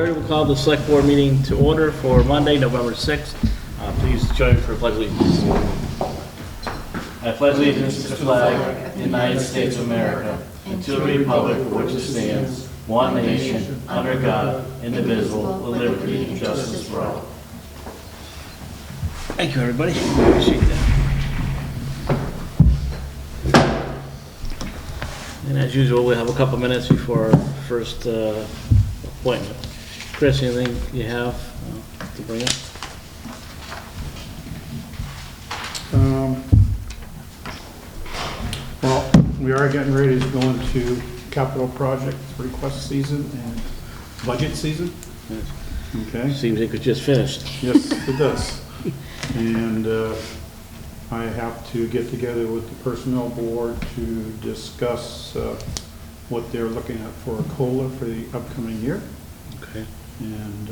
carried. We'll call the select board meeting to order for Monday, November 6th. Please join me for a pledge of allegiance. I pledge allegiance to the flag of the United States of America and to the republic for which it stands, one nation, under God, indivisible, with liberty and justice for all. Thank you, everybody. Appreciate that. And as usual, we'll have a couple minutes before our first appointment. Chris, anything you have to bring up? Well, we are getting ready to go into capital project request season and budget season. Okay. Seems like it's just finished. Yes, it does. And I have to get together with the personnel board to discuss what they're looking at for a COLA for the upcoming year. Okay. And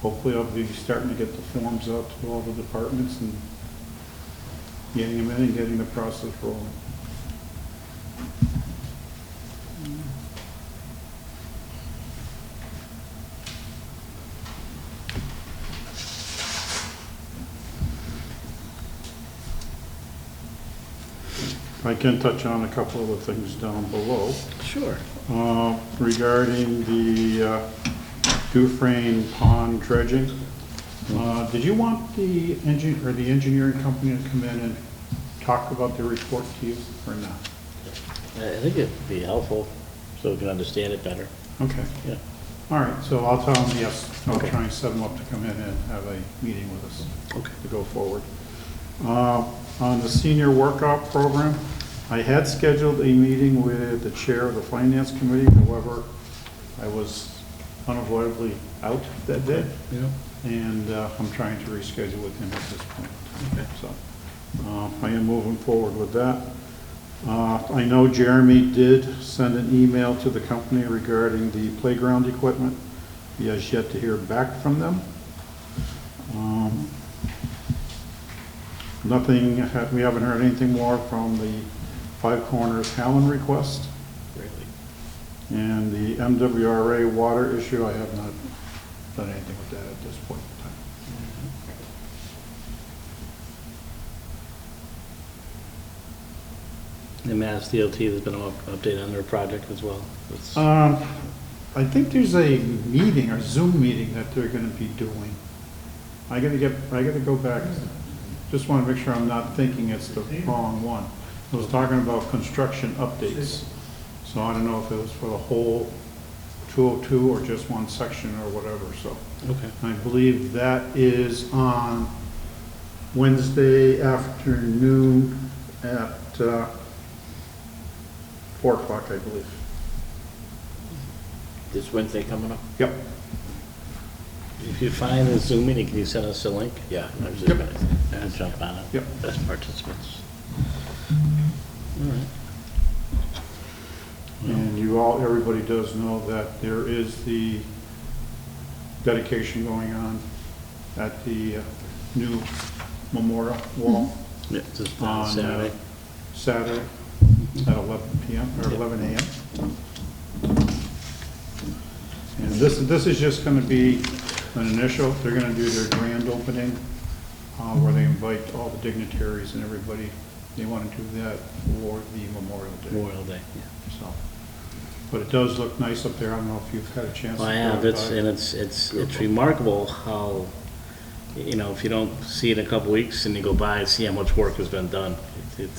hopefully I'll be starting to get the forms out to all the departments and getting them in and getting the process rolling. I can touch on a couple of the things down below. Sure. Regarding the Dufresne Pond dredging, did you want the engineering company to come in and talk about the report to you or not? I think it'd be helpful so we can understand it better. Okay. Yeah. All right, so I'll tell them yes. I'll Okay. try and set them up to come in and have a meeting with us Okay. to go forward. On the senior workout program, I had scheduled a meeting with the chair of the finance committee. However, I was unavoidably out that day, Yeah. and I'm trying to reschedule with him at this point. Okay. So I am moving forward with that. I know Jeremy did send an email to the company regarding the playground equipment. He has yet to hear back from them. We haven't heard anything more from the Five Corners Hallen request. Really. And the MWRA water issue, I have not done anything with that at this point in time. The Mass DOT, there's been an update on their project as well. It's- I think there's a meeting, or Zoom meeting that they're gonna be doing. I gotta go back. Just wanna make sure I'm not thinking it's the wrong one. I was talking about construction updates. So I don't know if it was for the whole 202 or just one section or whatever, so. Okay. I believe that is on Wednesday afternoon at 4 o'clock, I believe. This Wednesday coming up? Yep. If you find the Zoom meeting, can you send us a link? Yeah. I was just Yep. gonna- And jump on it. Yep. Best participants. All right. And everybody does know that there is the dedication going on at the new memorial wall Yeah, just on on Saturday. Saturday at 11 p.m. or 11 a.m. And this is just going to be an initial. They're going to do their grand opening where they invite all the dignitaries and everybody. They want to do that for the Memorial Day. Memorial Day, yeah. So, but it does look nice up there. I don't know if you've had a chance. Well, I to have, drive by. it's remarkable how, you know, if you don't see it in a couple weeks and you go by and see how much work has been done, It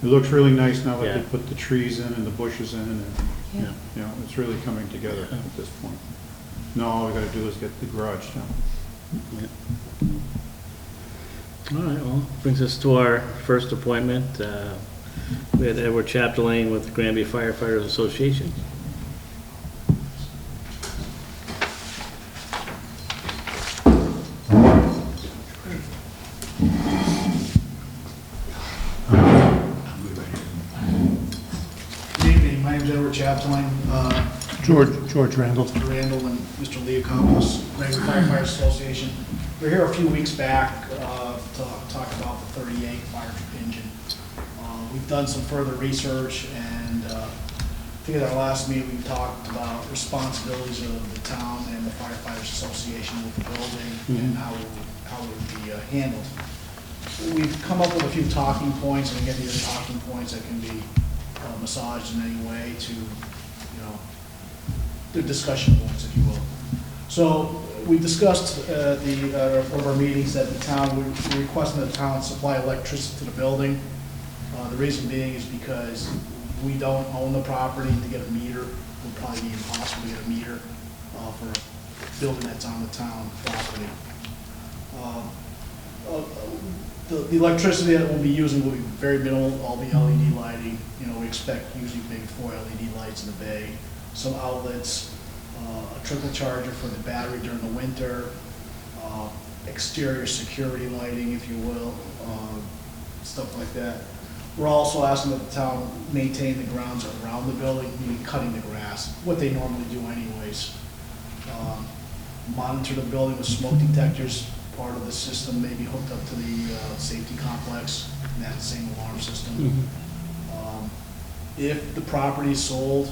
looks really nice now that Yeah. they put the trees in and the bushes in, and yeah. you know, it's really coming together at this point. Now all we got to do is get the garage done. All right, well, brings us to our first appointment. We had Edward Chapdelaine with the Granby Firefighters Association. Good evening, my name is Edward Chapdelaine. George Randall. Mr. Randall and Mr. Leocampos, Granby Firefighters Association. We were here a few weeks back to talk about the 38 fire truck engine. We've done some further research, and think at our last meeting, we talked about responsibilities of the town and the firefighters association with the building and how it would be handled. We've come up with a few talking points, and again, these are talking points that can be massaged in any way to, the discussion points, if you will. So we discussed one of our meetings that the town, we're requesting that the town supply electricity to the building. The reason being is because we don't own the property. To get a meter would probably be impossible to get a meter for a building that's on the town property. The electricity that we'll be using will be very minimal, all be LED lighting. We expect usually maybe 4 LED lights in the bay, some outlets, a trickle charger for the battery during the winter, exterior security lighting, if you will, stuff like that. We're also asking that the town maintain the grounds around the building, meaning cutting the grass, what they normally do anyways. Monitor the building with smoke detectors. Part of the system may be hooked up to the safety complex, and that same alarm system. If the property is sold,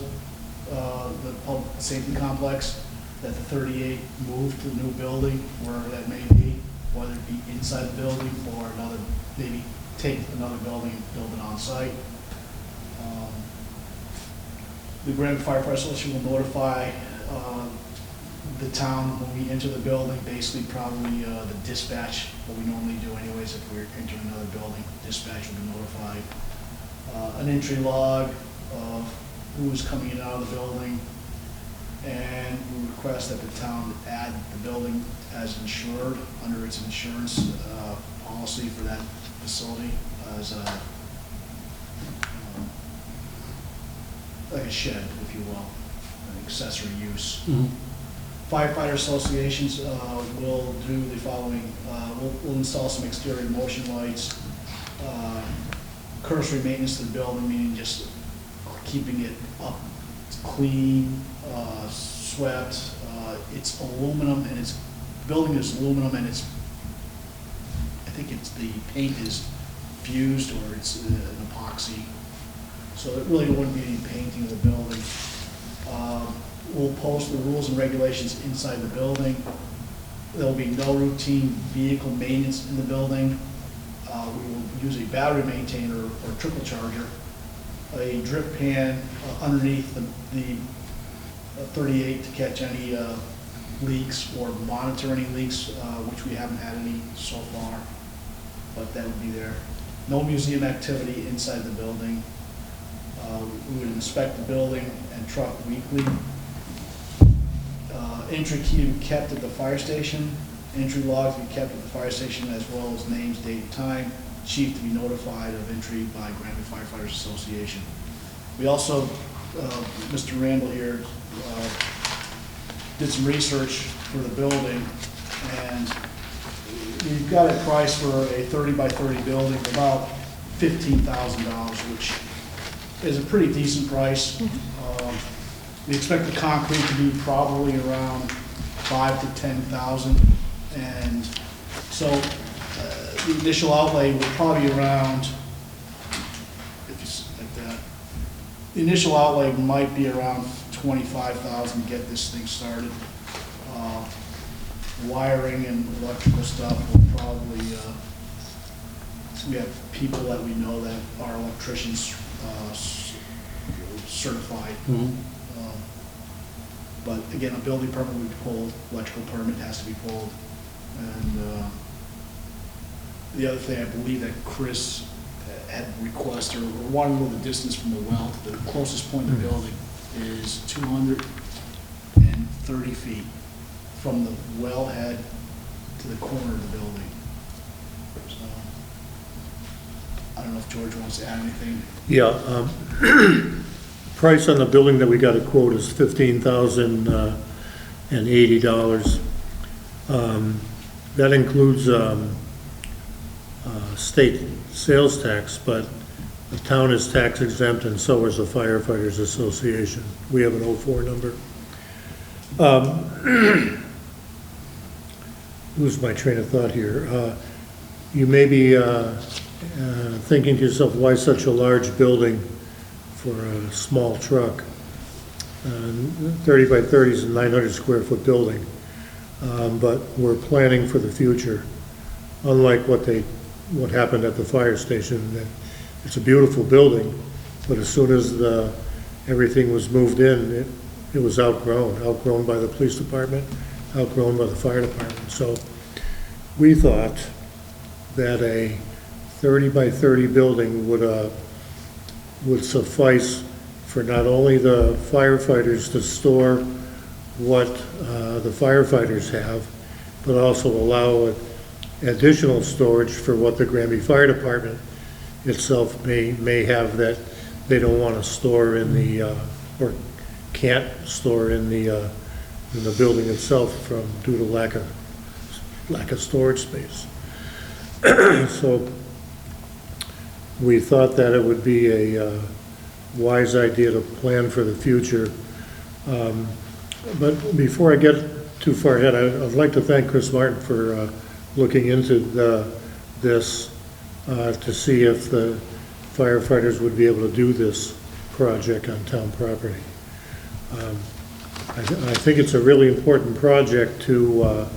the public safety complex, that the 38 move to the new building, wherever that may be, whether it be inside the building or another, maybe take another building and build it on site. The Granby Firefighter Association will notify the town when we enter the building, basically probably the dispatch, what we normally do anyways if we're entering another building, dispatch will be notified. An entry log of who's coming in and out of the building, and we request that the town add the building as insured under its insurance policy for that facility as a, like a shed, if you will, an accessory use. Firefighter associations will do the following. We'll install some exterior motion lights, cursory maintenance to the building, meaning just keeping it up, clean, swept. It's aluminum, and it's building is aluminum, and it's, I think it's the paint is fused or it's an epoxy, so it really wouldn't be any painting of the building. We'll post the rules and regulations inside the building. There'll be no routine vehicle maintenance in the building. We will use a battery maintainer or trickle charger, a drip pan underneath the 38 to catch any leaks or monitor any leaks, which we haven't had any so far, but that would be there. No museum activity inside the building. We would inspect the building and truck weekly. Entry key to be kept at the fire station. Entry logs to be kept at the fire station, as well as names, date, and time. Chief to be notified of entry by Granby Firefighters Association. We also, Mr. Randall here, did some research for the building, and we've got a price for a 30 by 30 building of about $15,000, which is a pretty decent price. We expect the concrete to be probably around $5,000 to $10,000, and so the initial outlay will probably be around, like that. The initial outlay might be around $25,000 to get this thing started. Wiring and electrical stuff will probably. We have people that we know that are electricians certified. But again, a building permit will be pulled, electrical permit has to be pulled. And the other thing, I believe that Chris had requested or wanted to know the distance from the well to the closest point in the building is 230 feet from the wellhead to the corner of the building. So I don't know if George wants to add anything. Yeah, price on the building that we got a quote is $15,080. That includes state sales tax, but the town is tax exempt and so is the Firefighters Association. We have an 04 number. Lose my train of thought here. You may be thinking to yourself, why such a large building for a small truck? 30 by 30 is a 900 square foot building. But we're planning for the future, unlike what happened at the fire station. That it's a beautiful building, but as soon as everything was moved in, it was outgrown by the police department, outgrown by the fire department. So we thought that a 30 by 30 building would suffice for not only the firefighters to store what the firefighters have, but also allow additional storage for what the Granby Fire Department itself may have that they don't want to store in the, or can't store in the building itself due to lack of storage space. So we thought that it would be a wise idea to plan for the future. But before I get too far ahead, I'd like to thank Chris Martin for looking into this to see if the firefighters would be able to do this project on town property. I think it's a really important project to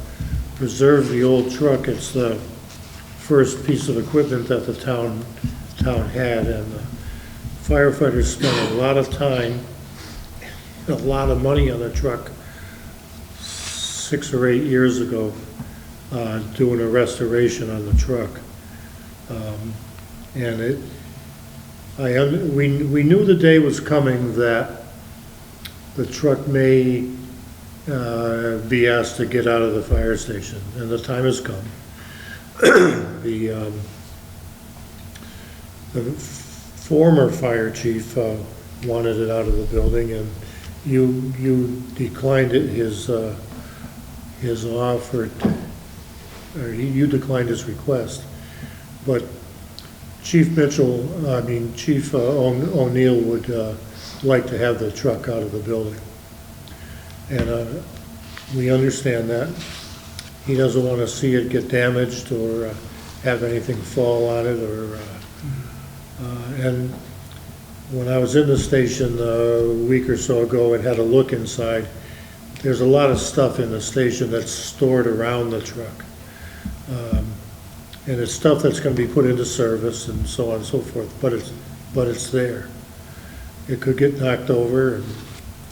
preserve the old truck. It's the first piece of equipment that the town had, and the firefighters spent a lot of time, a lot of money on the truck 6 or 8 years ago, doing a restoration on the truck. And we knew the day was coming that the truck may be asked to get out of the fire station, and the time has come. The former fire chief wanted it out of the building, and you declined his offer, or you declined his request. But Chief O'Neill would like to have the truck out of the building. And we understand that. He doesn't want to see it get damaged or have anything fall on it. And when I was in the station a week or so ago and had a look inside, there's a lot of stuff in the station that's stored around the truck. And it's stuff that's going to be put into service and so on and so forth, but it's there. It could get knocked over and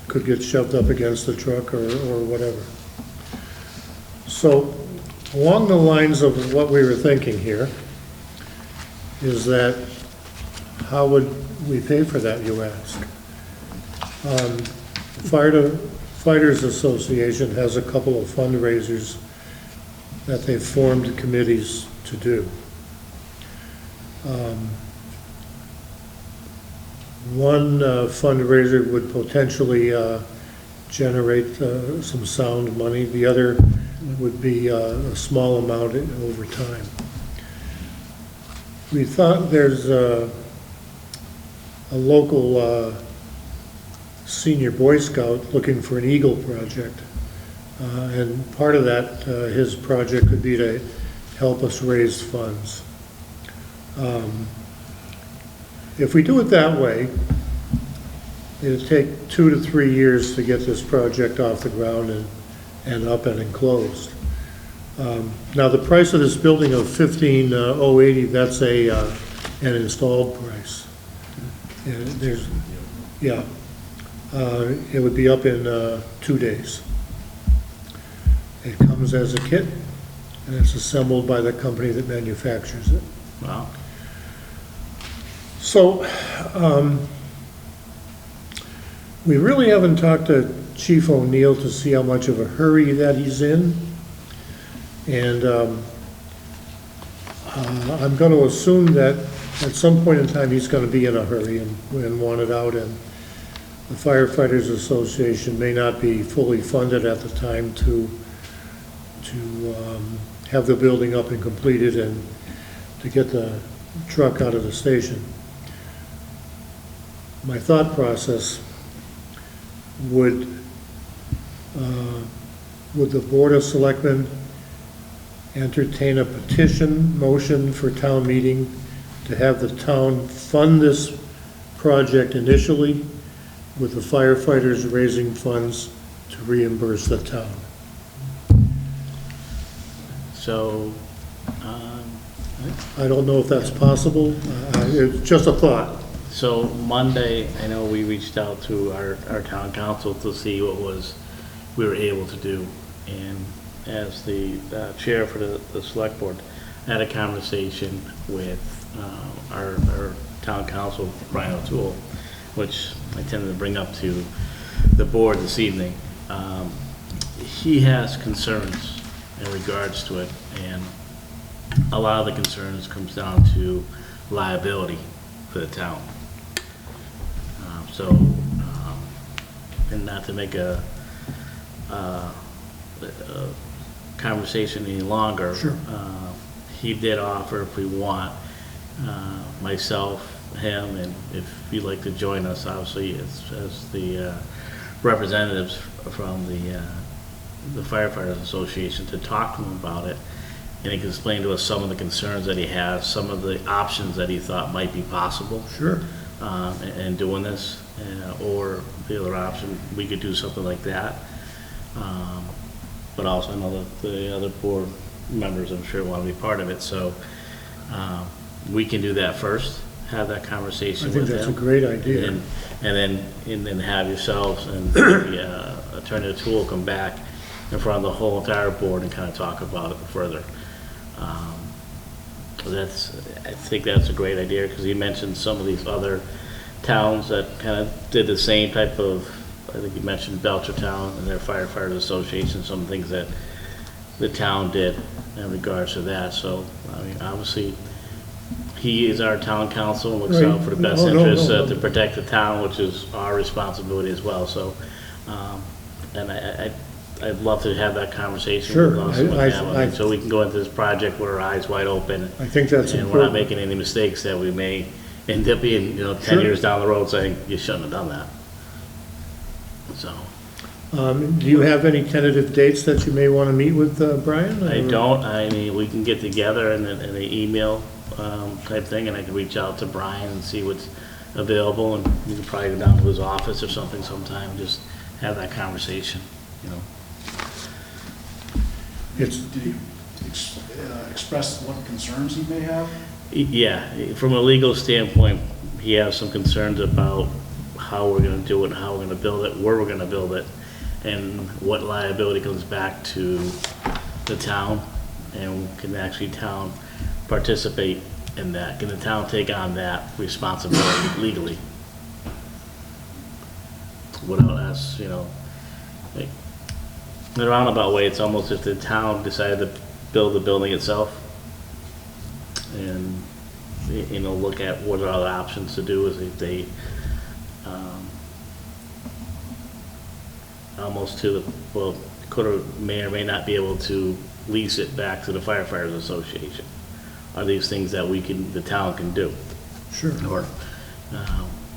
could get shoved up against the truck or whatever. So along the lines of what we were thinking here is that how would we pay for that, you ask? Fighters Association has a couple of fundraisers that they've formed committees to do. One fundraiser would potentially generate some sound money. The other would be a small amount over time. We thought there's a local senior Boy Scout looking for an Eagle project. And part of that, his project could be to help us raise funds. If we do it that way, it'll take 2 to 3 years to get this project off the ground and up and enclosed. Now, the price of this building of $15,080, that's an installed price. And it would be up in 2 days. It comes as a kit, and it's assembled by the company that manufactures it. Wow. So, we really haven't talked to Chief O'Neill to see how much of a hurry that he's in. And I'm going to assume that at some point in time he's going to be in a hurry and want it out. And the Firefighters Association may not be fully funded at the time to have the building up and completed and to get the truck out of the station. My thought process would the Board of Selectmen entertain a petition motion for town meeting to have the town fund this project initially with the firefighters raising funds to reimburse the town. So, I don't know if that's possible, it's just a thought. so Monday, I know we reached out to our town council to see what we were able to do. And as the chair for the select board, I had a conversation with our town council, Brian O'Toole, which I tended to bring up to the board this evening. He has concerns in regards to it, and a lot of the concerns comes down to liability for the town. And not to make a conversation any longer. Sure. He did offer if we want, myself, him, and if you'd like to join us, obviously, as the representatives from the Firefighters Association, to talk to him about it, and he can explain to us some of the concerns that he has, some of the options that he thought might be possible Sure. in doing this, or the other option, we could do something like that. But also I know that the other board members, I'm sure, want to be part of it, so we can do that first, have that conversation I with think him. that's a great idea. And then have yourselves and the Attorney O'Toole come back in front of the whole entire board and kind of talk about it further. I think that's a great idea, because he mentioned some of these other towns that kind of did the same type of, I think you mentioned Belchertown and their firefighters association, some things that the town did in regards to that. So, I mean, obviously, he is our town council and looks Right. out for the best No, no, interests no. to protect the town, which is our responsibility as well. So, and I'd love to have that conversation Sure. with us, with him, I- so we can go into this project with our eyes wide open. I think that's And we're not important. making any mistakes that we may end up being, 10 Sure. years down the road saying, you shouldn't have done that. So, Do you have any tentative dates that you may want to meet with Brian? I or- don't, I mean, we can get together in an email type thing, and I can reach out to Brian and see what's available, and we can probably go down to his office or something sometime, just have that conversation, It's, Did he express what concerns he may have? Yeah, from a legal standpoint, he has some concerns about how we're gonna do it, and how we're gonna build it, where we're gonna build it, and what liability comes back to the town, and can actually town participate in that? Can the town take on that responsibility legally? Without us, like, in a roundabout way, it's almost if the town decided to build the building itself, and, look at what are other options to do, is if they, almost to the, well, could or may not be able to lease it back to the firefighters association. Are these things that the town can do? sure. Or,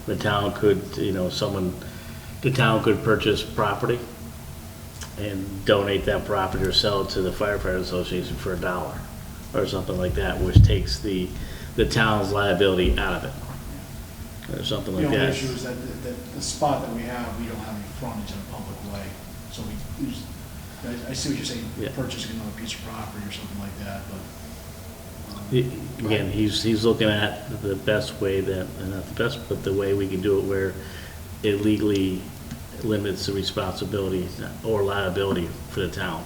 the town could, the town could purchase property and donate that property or sell it to the firefighter association for $1 or something like that, which takes the town's liability out of it, or something The like only that. issue is that the spot that we have, we don't have any frontage in a public way. So I see what you're saying, Yeah. purchasing another piece of property or something like that, but. Again, he's looking at the best way that, and not the best, but the way we can do it where it legally limits the responsibility or liability for the town.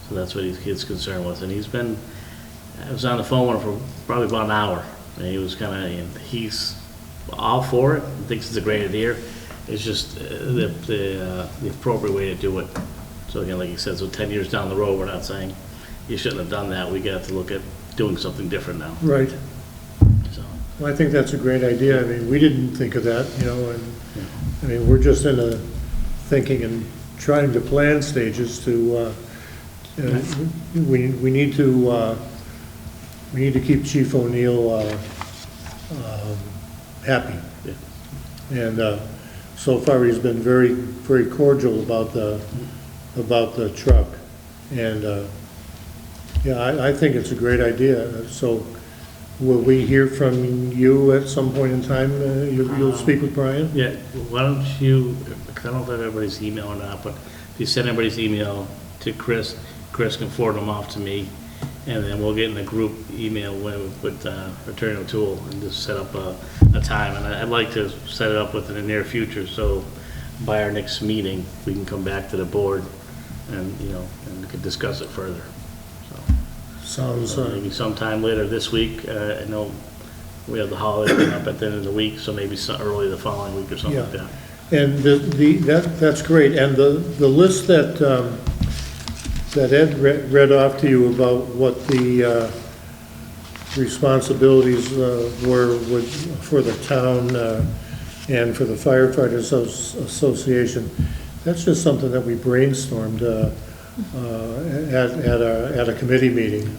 So that's what his concern was, and I was on the phone with him for probably about an hour, and he was he's all for it, thinks it's a great idea. It's just the appropriate way to do it. So again, like you said, so 10 years down the road, we're not saying you shouldn't have done that. We got to look at doing something different now. Right. So, Well, I think that's a great idea. I mean, we didn't think of that, I mean, we're just in a thinking and trying to plan stages to, we need to keep Chief O'Neill happy. Yeah. And so far, he's been very, very cordial about the truck. And, yeah, I think it's a great idea. So will we hear from you at some point in time? You'll speak with Brian? Yeah, why don't you, because I don't know if everybody's email or not, but if you send everybody's email to Chris, Chris can forward them off to me, and then we'll get in a group email with Attorney O'Toole and just set up a time. And I'd like to set it up within the near future, so by our next meeting, we can come back to the board and, you know, and we can discuss it further. Sounds, So maybe sometime later this week. I know we have the holiday coming up at the end of the week, so maybe early the following week or something like that. and that's great. And the list that, that Ed read off to you about what the responsibilities were for the town and for the firefighters association, that's just something that we brainstormed at a committee meeting.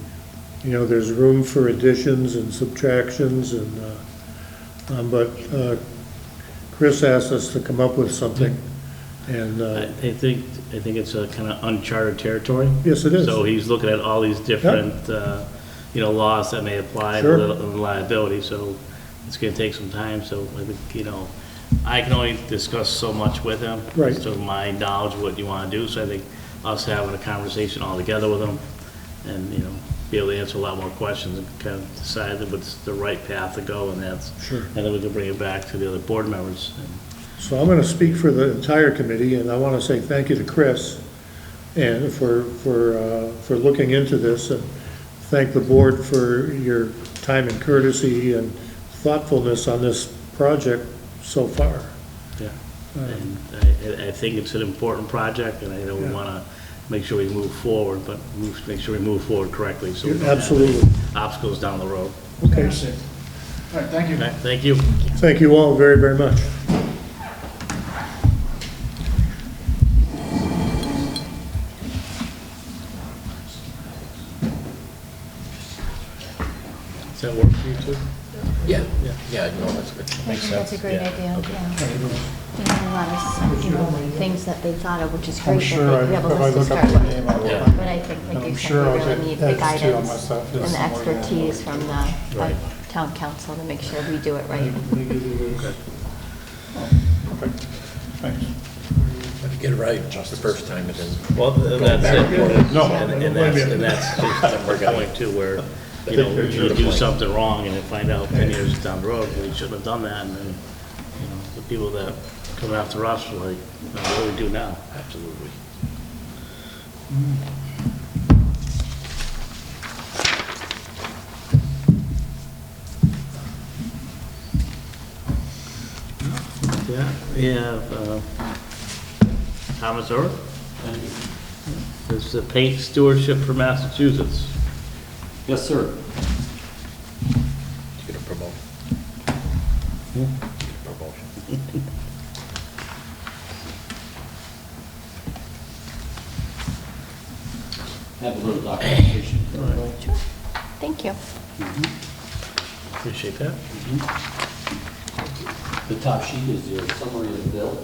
You know, there's room for additions and subtractions, and but Chris asked us to come up with something, and I think it's a kind of uncharted territory. yes, it is. So he's looking at all these different, you know, laws that may apply to Sure. the liability, so it's gonna take some time, so I think, you know, I can only discuss so much with him. Right. So my knowledge of what you wanna do, so I think us having a conversation all together with him and, you know, be able to answer a lot more questions and kind of decide what's the right path to go, and that's, Sure. and then we can bring it back to the other board members. So I'm going to speak for the entire committee, and I want to say thank you to Chris and for looking into this, and thank the board for your time and courtesy and thoughtfulness on this project so far. Yeah. And I think it's an important project, and I know we want to make sure we move forward, but make sure we move forward correctly, so we don't have Absolutely. any obstacles down the road. Okay. Understood. All right, thank you. All right, thank you. Thank you all very, very much. Does that work for you too? Yeah, yeah, no, that's good. I Makes think that's a sense. great Yeah, idea, okay. yeah. We have a lot of, things that they thought of, which is I'm great sure that we have a if I list to look start up the with. name, I will. Yeah. But I think, like And you I'm said, sure we I'll really get need the edits too on my guidance stuff, and just the somewhere down expertise the from the Right. town council to make sure we do it right. Okay, thanks. If you get it right the first time, and then Well, that's it. No. And that's just the point too, where, you know, you do something wrong and then find out 10 years down the road, we shouldn't have done that, and then, you know, the people that come after us are like, "No, what do we do now?" absolutely. Yeah, we have Thomas Earl. This is the paint stewardship for Massachusetts. Yes, sir. You get a promotion. You get a promotion. Have a little documentation. Sure. Thank you. Appreciate that. The top sheet is your summary of the bill,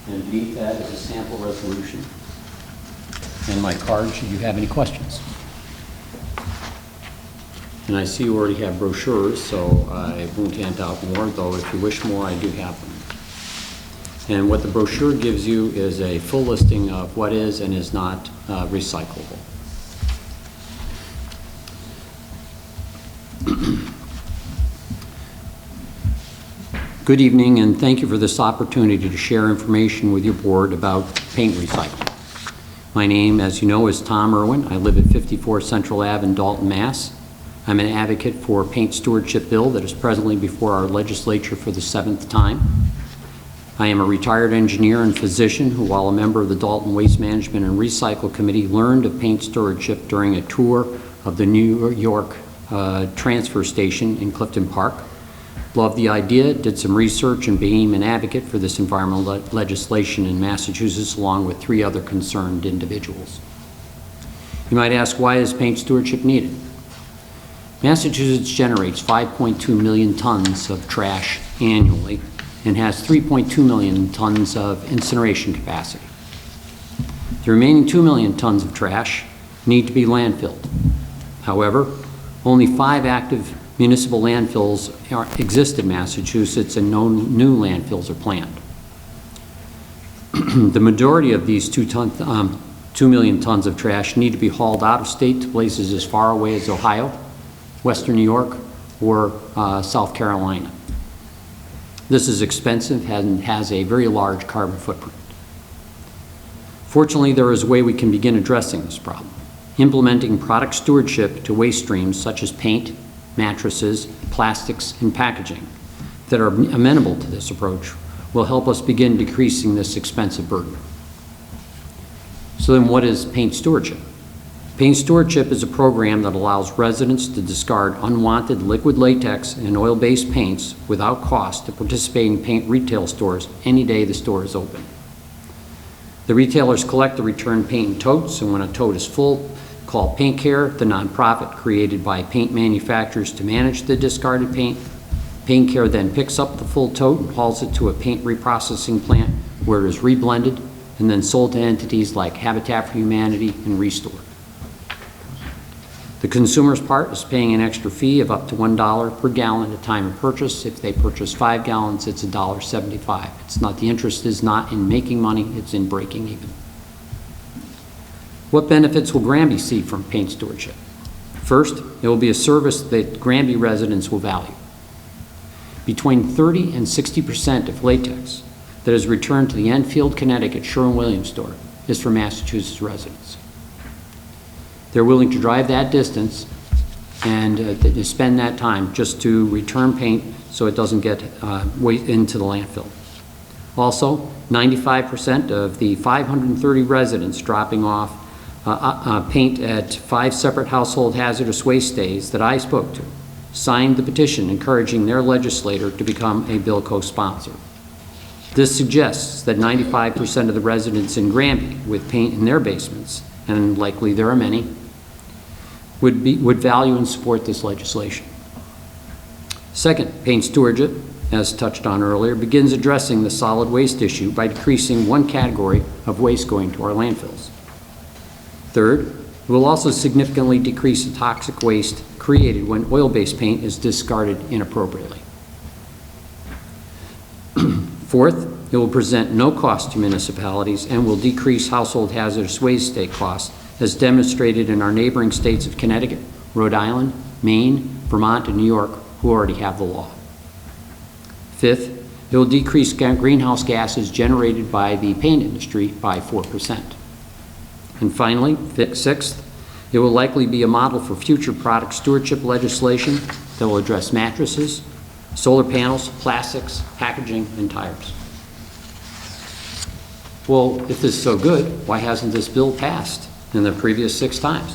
and beneath that is a sample resolution. And my card, should you have any questions. And I see you already have brochures, so I won't hand out more, though if you wish more, I do have them. And what the brochure gives you is a full listing of what is and is not recyclable. Good evening, and thank you for this opportunity to share information with your board about paint recycling. My name, as you know, is Tom Irwin. I live at 54 Central Ave in Dalton, Mass. I'm an advocate for a paint stewardship bill that is presently before our legislature for the 7th time. I am a retired engineer and physician who, while a member of the Dalton Waste Management and Recycle Committee, learned of paint stewardship during a tour of the New York transfer station in Clifton Park. Loved the idea, did some research, and became an advocate for this environmental legislation in Massachusetts along with 3 other concerned individuals. You might ask, why is paint stewardship needed? Massachusetts generates 5.2 million tons of trash annually and has 3.2 million tons of incineration capacity. The remaining 2 million tons of trash need to be landfilled. However, only 5 active municipal landfills exist in Massachusetts and no new landfills are planned. The majority of these 2 million tons of trash need to be hauled out of state to places as far away as Ohio, Western New York, or South Carolina. This is expensive and has a very large carbon footprint. Fortunately, there is a way we can begin addressing this problem. Implementing product stewardship to waste streams such as paint, mattresses, plastics, and packaging that are amenable to this approach will help us begin decreasing this expensive burden. So then what is paint stewardship? Paint stewardship is a program that allows residents to discard unwanted liquid latex and oil-based paints without cost to participating paint retail stores any day the store is open. The retailers collect the returned paint in totes, and when a tote is full, call Paint Care, the nonprofit created by paint manufacturers to manage the discarded paint. Paint Care then picks up the full tote and hauls it to a paint reprocessing plant where it is reblended and then sold to entities like Habitat for Humanity and Restore. The consumer's part is paying an extra fee of up to $1 per gallon at time of purchase. If they purchase 5 gallons, it's $1.75. It's not, the interest is not in making money, it's in breaking even. What benefits will Granby see from paint stewardship? First, it will be a service that Granby residents will value. Between 30 and 60% of latex that is returned to the Enfield, Connecticut Sherwin-Williams store is for Massachusetts residents. They're willing to drive that distance and to spend that time just to return paint so it doesn't get into the landfill. Also, 95% of the 530 residents dropping off paint at 5 separate household hazardous waste days that I spoke to signed the petition encouraging their legislator to become a bill co-sponsor. This suggests that 95% of the residents in Granby with paint in their basements, and likely there are many, would value and support this legislation. Second, paint stewardship, as touched on earlier, begins addressing the solid waste issue by decreasing one category of waste going to our landfills. Third, it will also significantly decrease the toxic waste created when oil-based paint is discarded inappropriately. Fourth, it will present no cost to municipalities and will decrease household hazardous waste day costs as demonstrated in our neighboring states of Connecticut, Rhode Island, Maine, Vermont, and New York, who already have the law. Fifth, it will decrease greenhouse gases generated by the paint industry by 4%. And finally, sixth, it will likely be a model for future product stewardship legislation that will address mattresses, solar panels, plastics, packaging, and tires. Well, if this is so good, why hasn't this bill passed in the previous 6 times?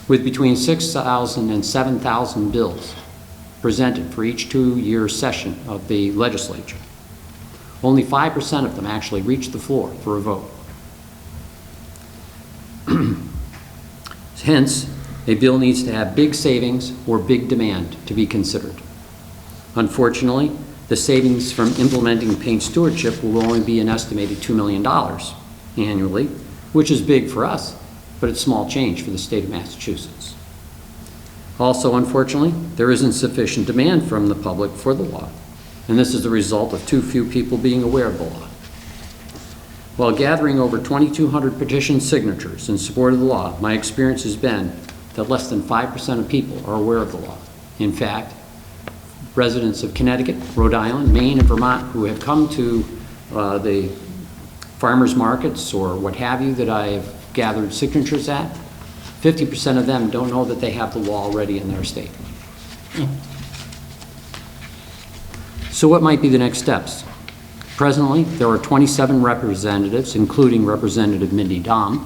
With between 6,000 and 7,000 bills presented for each 2-year session of the legislature, only 5% of them actually reach the floor for a vote. Hence, a bill needs to have big savings or big demand to be considered. Unfortunately, the savings from implementing paint stewardship will only be an estimated $2 million annually, which is big for us, but it's small change for the state of Massachusetts. Also, unfortunately, there isn't sufficient demand from the public for the law, and this is the result of too few people being aware of the law. While gathering over 2,200 petition signatures in support of the law, my experience has been that less than 5% of people are aware of the law. In fact, residents of Connecticut, Rhode Island, Maine, and Vermont who have come to the farmers markets or what have you that I have gathered signatures at, 50% of them don't know that they have the law already in their state. So what might be the next steps? Presently, there are 27 representatives, including Representative Mindy Dahm,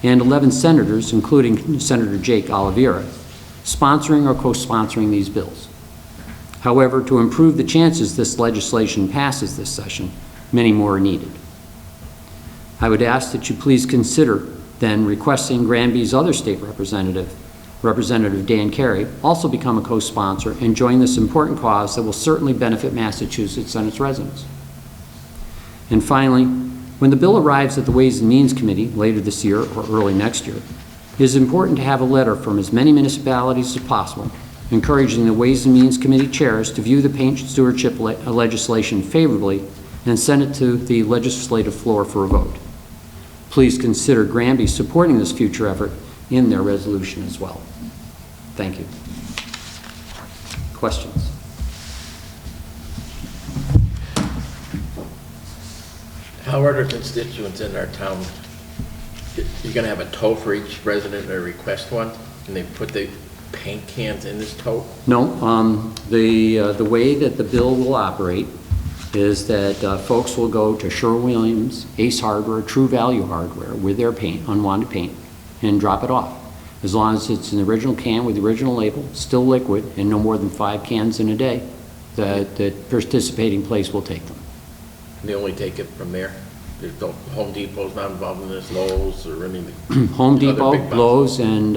and 11 senators, including Senator Jake Oliveira, sponsoring or co-sponsoring these bills. However, to improve the chances this legislation passes this session, many more are needed. I would ask that you please consider then requesting Granby's other state representative, Representative Dan Carey, also become a co-sponsor and join this important cause that will certainly benefit Massachusetts and its residents. And finally, when the bill arrives at the Ways and Means Committee later this year or early next year, it is important to have a letter from as many municipalities as possible encouraging the Ways and Means Committee chairs to view the paint stewardship legislation favorably and send it to the legislative floor for a vote. Please consider Granby supporting this future effort in their resolution as well. Thank you. Questions? How are the constituents in our town? You're gonna have a tote for each resident that request one, and they put the paint cans in this tote? No, the way that the bill will operate is that folks will go to Sherwin-Williams, Ace Hardware, True Value Hardware with their paint, unwanted paint, and drop it off. As long as it's an original can with the original label, still liquid, and no more than 5 cans in a day, the participating place will take them. And they only take it from there? There's no, Home Depot's not involved in this, Lowe's or anything? Home Other Depot, big boxes. Lowe's, and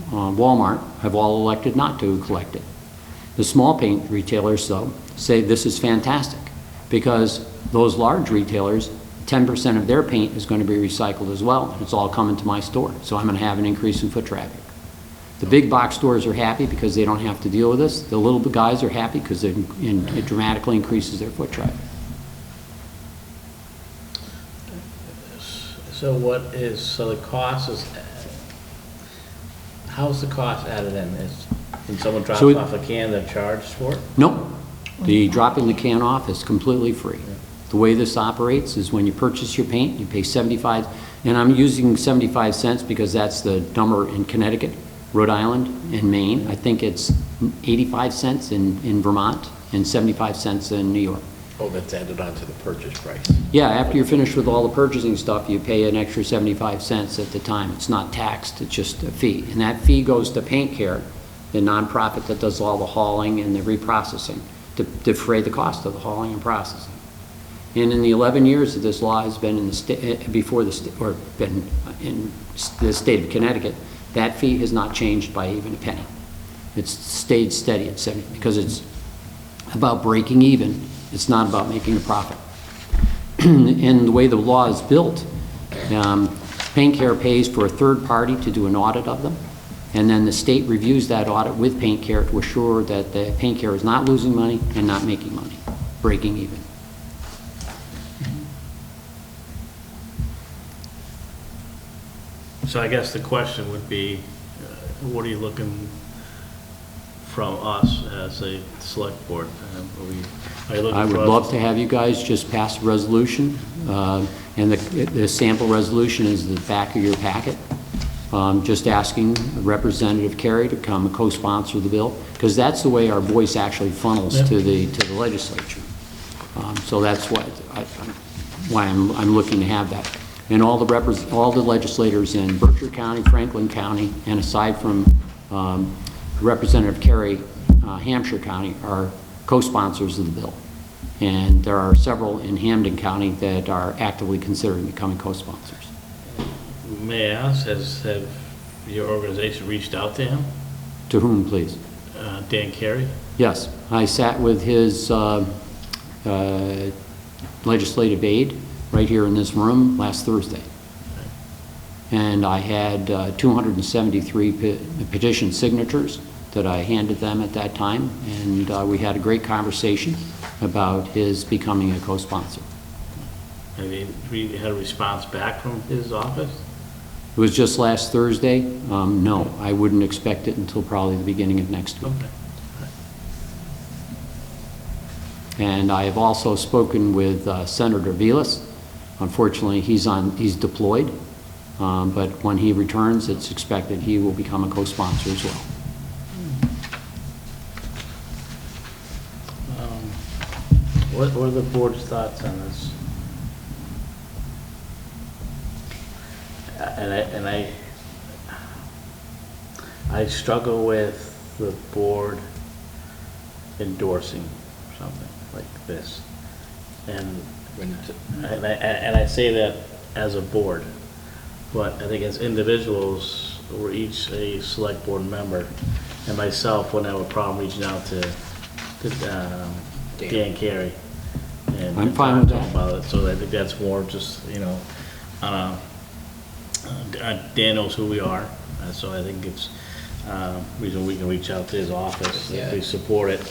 Walmart have all elected not to collect it. The small paint retailers, though, say this is fantastic because those large retailers, 10% of their paint is going to be recycled as well. It's all coming to my store, so I'm going to have an increase in foot traffic. The big box stores are happy because they don't have to deal with this. The little guys are happy because it dramatically increases their foot traffic. So so the cost is, how's the cost added in? When someone drops So off a can, they're charged for it? No, the dropping the can off is completely free. The way this operates is when you purchase your paint, you pay 75, and I'm using 75 cents because that's the number in Connecticut, Rhode Island, and Maine. I think it's 85 cents in Vermont and 75 cents in New York. Oh, that's added on to the purchase price. Yeah, after you're finished with all the purchasing stuff, you pay an extra 75 cents at the time. It's not taxed, it's just a fee. And that fee goes to Paint Care, the nonprofit that does all the hauling and the reprocessing, to defray the cost of the hauling and processing. And in the 11 years that this law has been in the state, been in the state of Connecticut, that fee has not changed by even a penny. It's stayed steady at 70 because it's about breaking even. It's not about making a profit. And the way the law is built, Paint Care pays for a third party to do an audit of them, and then the state reviews that audit with Paint Care to assure that the Paint Care is not losing money and not making money, breaking even. So I guess the question would be, what are you looking from us as a select board? Are you looking I would for us- love to have you guys just pass a resolution, and the sample resolution is the back of your packet. Just asking Representative Carey to come and co-sponsor the bill, because that's the way our voice actually funnels Yep. to the legislature. So that's why I'm looking to have that. And all the legislators in Berkshire County, Franklin County, and aside from Representative Carey, Hampshire County, are co-sponsors of the bill. And there are several in Hampden County that are actively considering becoming co-sponsors. May I ask, have your organization reached out to him, To whom, please? Dan Carey? Yes, I sat with his legislative aide right here in this room last Thursday. And I had 273 petition signatures that I handed them at that time, and we had a great conversation about his becoming a co-sponsor. Have you had a response back from his office? It was just last Thursday. No, I wouldn't expect it until probably the beginning of next week. Okay. And I have also spoken with Senator Vilas. Unfortunately, he's deployed, but when he returns, it's expected he will become a co-sponsor as well. What are the board's thoughts on this? And I struggle with the board endorsing something like this. And I say that as a board, but I think as individuals, we're each a select board member, and myself wouldn't have a problem reaching out to Dan Carey. And I'm fine with talk that. about it. So I think that's more just, Dan knows who we are, so I think it's, we can reach out to his office, Yeah. if we support it.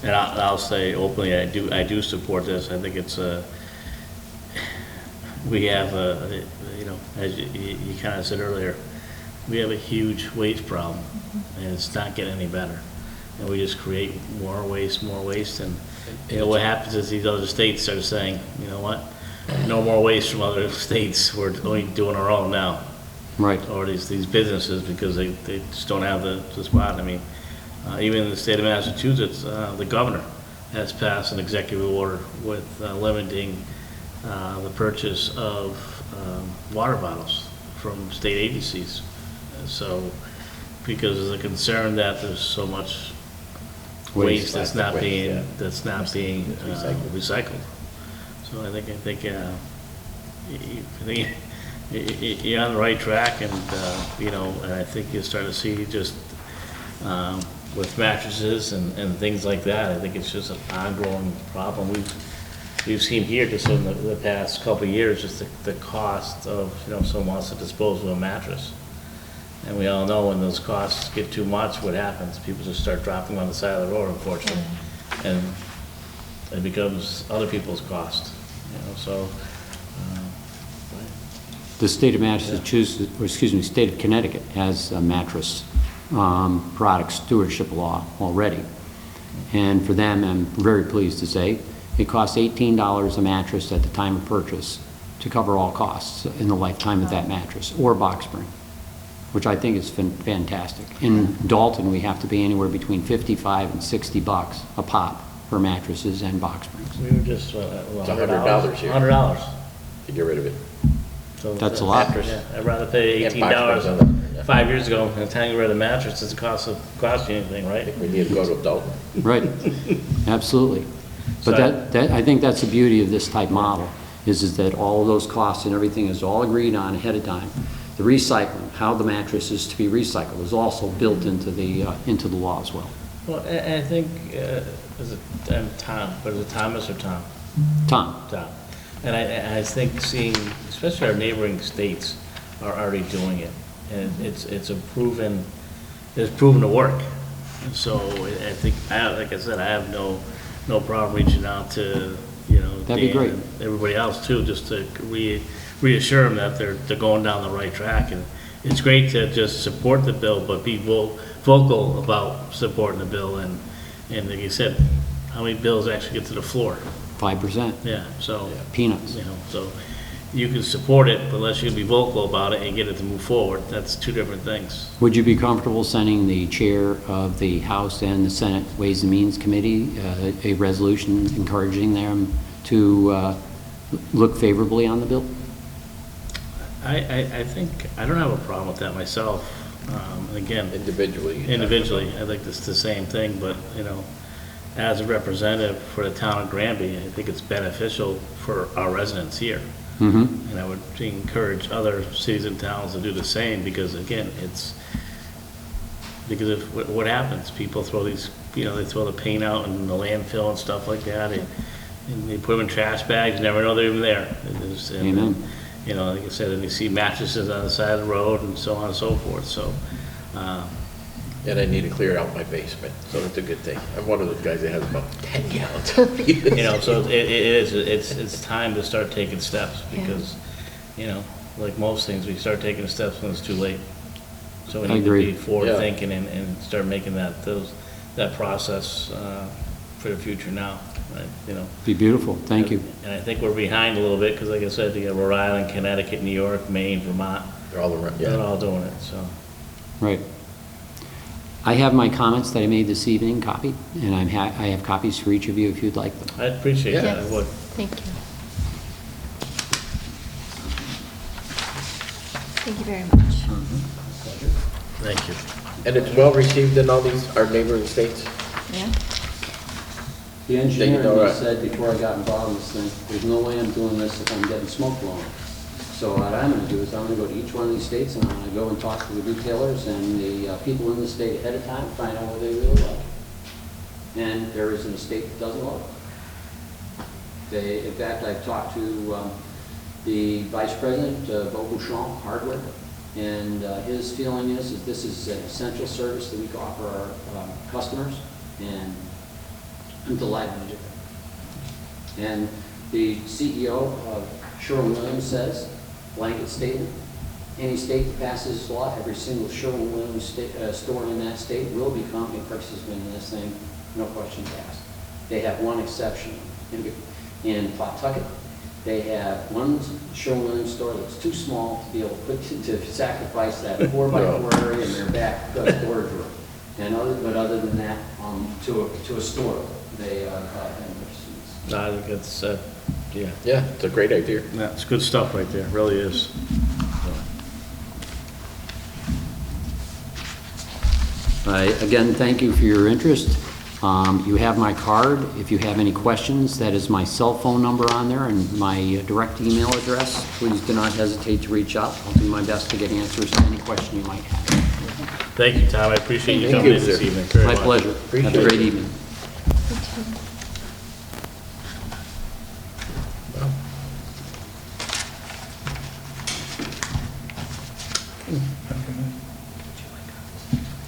And I'll say openly, I do support this. I think it's we have you know, as you kind of said earlier, we have a huge waste problem, and it's not getting any better. And we just create more waste, and you know, what happens is these other states start saying, you know what, no more waste from other states, we're only doing our own now. Right. Or these businesses, because they just don't have the spot. I mean, even in the state of Massachusetts, the governor has passed an executive order with limiting the purchase of water bottles from state agencies. So, because of the concern that there's so much waste that's not Plastic being, waste, recycled. So I think you're on the right track, and you know, and I think you'll start to see just with mattresses and things like that. I think it's just an ongoing problem. We've seen here just in the past couple of years, just the cost of, you know, someone wants to dispose of a mattress. And we all know when those costs get too much, what happens? People just start dropping them on the side of the road, unfortunately. And it becomes other people's cost, you know, so. The state of Massachusetts, or excuse me, state of Connecticut has a mattress product stewardship law already. And for them, I'm very pleased to say, it costs $18 a mattress at the time of purchase to cover all costs in the lifetime of that mattress, or box spring, which I think is fantastic. In Dalton, we have to pay anywhere between $55 and $60 a pop for mattresses and box springs. We were just, It's $100 here. $100. To get rid of it. So That's the a lot. mattress, yeah, I'd rather pay And $18 box springs on it, yeah. 5 years ago, and telling you where the mattress doesn't cost you anything, I right? think we need to go to Dalton. Right, absolutely. So But I think that's the beauty of this type model, is that all of those costs and everything is all agreed on ahead of time. The recycling, how the mattress is to be recycled, is also built into the law as well. Well, I think, is it Tom, but is it Thomas or Tom? Tom? Tom. And I think seeing, especially our neighboring states are already doing it, and it's proven to work. And so I think, like I said, I have no problem reaching out to, you know, That'd be Dan great. and everybody else too, just to reassure them that they're going down the right track. And it's great to just support the bill, but be vocal about supporting the bill. And like you said, how many bills actually get to the floor? 5%, Yeah, so, peanuts. you know, so you can support it, but unless you can be vocal about it and get it to move forward, that's two different things. Would you be comfortable sending the chair of the House and the Senate Ways and Means Committee a resolution encouraging them to look favorably on the bill? I think, I don't have a problem with that myself. Again, Individually. I think it's the same thing, but, you know, as a representative for the town of Granby, I think it's beneficial for our residents here. Mm-hmm. And I would encourage other cities and towns to do the same, because again, because of what happens, people throw these, you know, they throw the paint out in the landfill and stuff like that, and they put them in trash bags, you never know they're even there. Amen. You know, like I said, and you see mattresses on the side of the road and so on and so forth, so, And I need to clear out my basement, so that's a good thing. I'm one of those guys that has about 10 gallons. you know, so it's time to start taking steps, because, you know, like most things, we start taking steps when it's too late. So we I need to agree. be forward thinking and start making that process for the future now, right, you know. Be beautiful, thank you. And I think we're behind a little bit, because like I said, you got Rhode Island, Connecticut, New York, Maine, Vermont, They're all around, they're yeah. all doing it, so. Right. I have my comments that I made this evening copied, and I have copies for each of you if you'd like them. I'd appreciate that, I Yes, would. thank you. Thank you very much. Thank you. And it's well received in all these, our neighboring states? Yeah? The engineer know, right. said before I got involved in this thing, there's no way I'm doing this if I'm getting smoke blowing. So what I'm going to do is I'm going to go to each one of these states, and I'm going to go and talk to the retailers and the people in the state ahead of time, find out what they really like. And there isn't a state that doesn't love it. In fact, I've talked to the vice president of Aubuchon Hardware, And his feeling is this is an essential service that we can offer our customers, and I'm delighted to do it. And the CEO of Sherwin-Williams says, blanket statement, any state that passes this law, every single Sherwin-Williams store in that state will become a participant in this thing, no questions asked. They have one exception in Pawtucket. They have one Sherwin-Williams store that's too small to be able to put to sacrifice that 4x4 area in their back storage room. And other than that, to a store, they have participants. No, I think it's, yeah. Yeah, it's a great idea. That's good stuff right there, really is. Again, thank you for your interest. You have my card. If you have any questions, that is my cell phone number on there and my direct email address. Please do not hesitate to reach out. I'll do my best to get answers to any question you might have. Thank you, Tom, I appreciate you Thank coming you, in this sir. evening. very My much. pleasure. Have a great evening.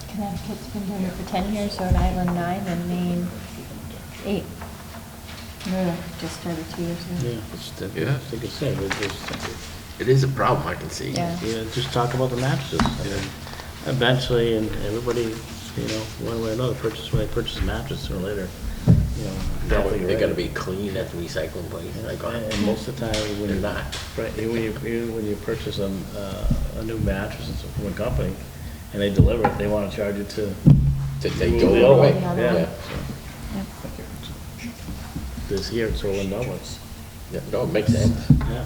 Connecticut's been doing it for 10 years, Rhode Island 9, and Maine 8. No, just started 2 years ago. Yeah, it's, Yeah. I think it's it. It's just, It is a problem, I can see. Yeah. just talk about the mattresses. I mean, eventually, and everybody, one way or another, when they purchase a mattress sooner or later, They gotta be clean at the recycling place, like, And most of the time, when they're you not. right, even when you purchase a new mattress from a company, and they deliver it, they want to charge you to They move go it away. Another Yeah. one. so Yep. This here, it's all in Dublin. Yeah, no, it makes sense. Yeah.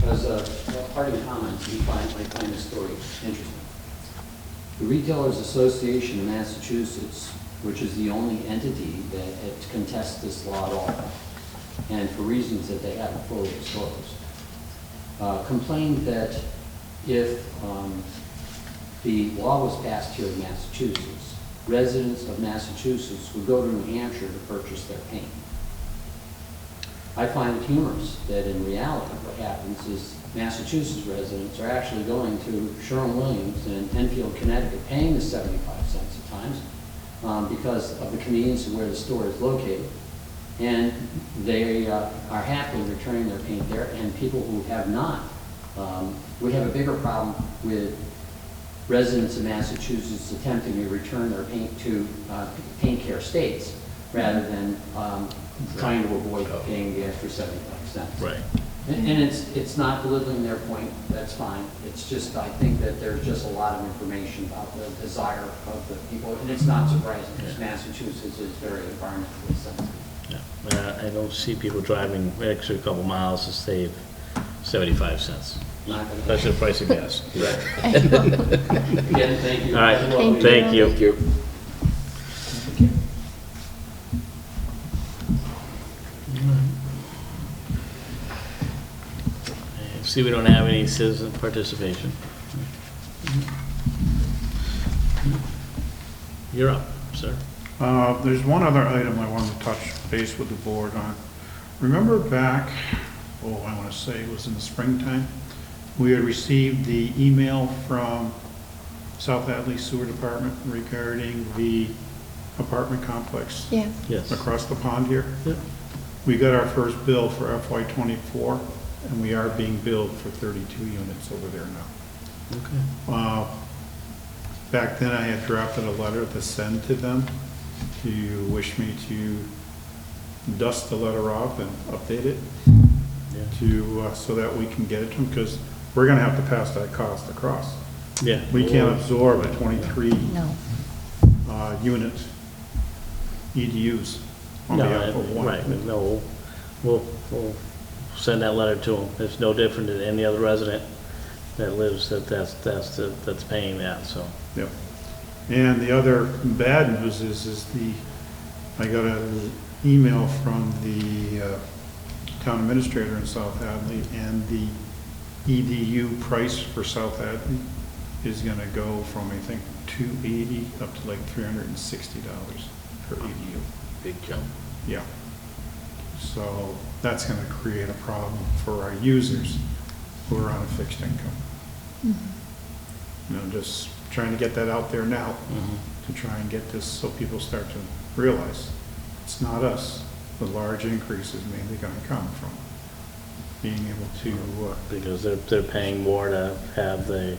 As a parting comment, you might find this story interesting. The Retailers Association of Massachusetts, which is the only entity that contests this law at all, and for reasons that they haven't fully disclosed, complained that if the law was passed here in Massachusetts, residents of Massachusetts would go to New Hampshire to purchase their paint. I find it humorous that in reality what happens is Massachusetts residents are actually going to Sherwin-Williams in Enfield, Connecticut, paying the 75 cents at times because of the convenience of where the store is located. And they are happily returning their paint there, and people who have not, we have a bigger problem with residents of Massachusetts attempting to return their paint to paint care states rather than trying to avoid paying the extra 75 cents. Right. And it's not belittling their point, that's fine. It's just, I think that there's just a lot of information about the desire of the people, and it's not surprising, because Massachusetts is very environmentally sensitive. Yeah. I don't see people driving an extra couple miles to save 75 cents. Not gonna- That's the price of gas. Again, thank you. All right, Thank thank you. Thank you. See, we don't have any citizen participation. You're up, sir. There's one other item I wanted to touch base with the board on. Remember back, I want to say it was in the springtime, we had received the email from South Hadley Sewer Department regarding the apartment complex Yeah. Yes. across the pond here. Yep. We got our first bill for FY '24, and we are being billed for 32 units over there now. Okay. Back then, I had drafted a letter to send to them to wish me to dust the letter off and update it Yeah. to, so that we can get it to them, because we're gonna have to pass that cost across. Yeah. We can't absorb a 23 No. unit EDUs on No, behalf of one. right, no, we'll send that letter to them. It's no different than any other resident that lives, that's paying that, so. Yep. And the other bad news is I got an email from the town administrator in South Hadley, and the EDU price for South Hadley is gonna go from, I think, $280 up to like $360 per EDU. Big jump. Yeah. So that's gonna create a problem for our users who are on a fixed income. You know, just trying to get that out there now, to try and get this, so people start to realize it's not us. The large increase is mainly gonna come from being able to, Because they're paying more to have the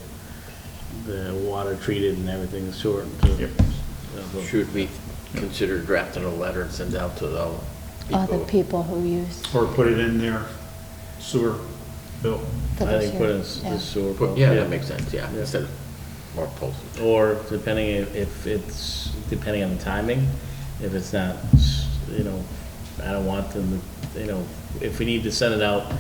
water treated and everything, sewer. Yep. Should we consider drafting a letter and send out to all All the people? people who use or put it in their sewer bill. for I this think put year. in Yeah. the sewer. Put- bill. Yeah, that makes sense, yeah, instead of more postage. Or depending if it's, depending on the timing, if it's not, you know, I don't want them to, you know, if we need to send it out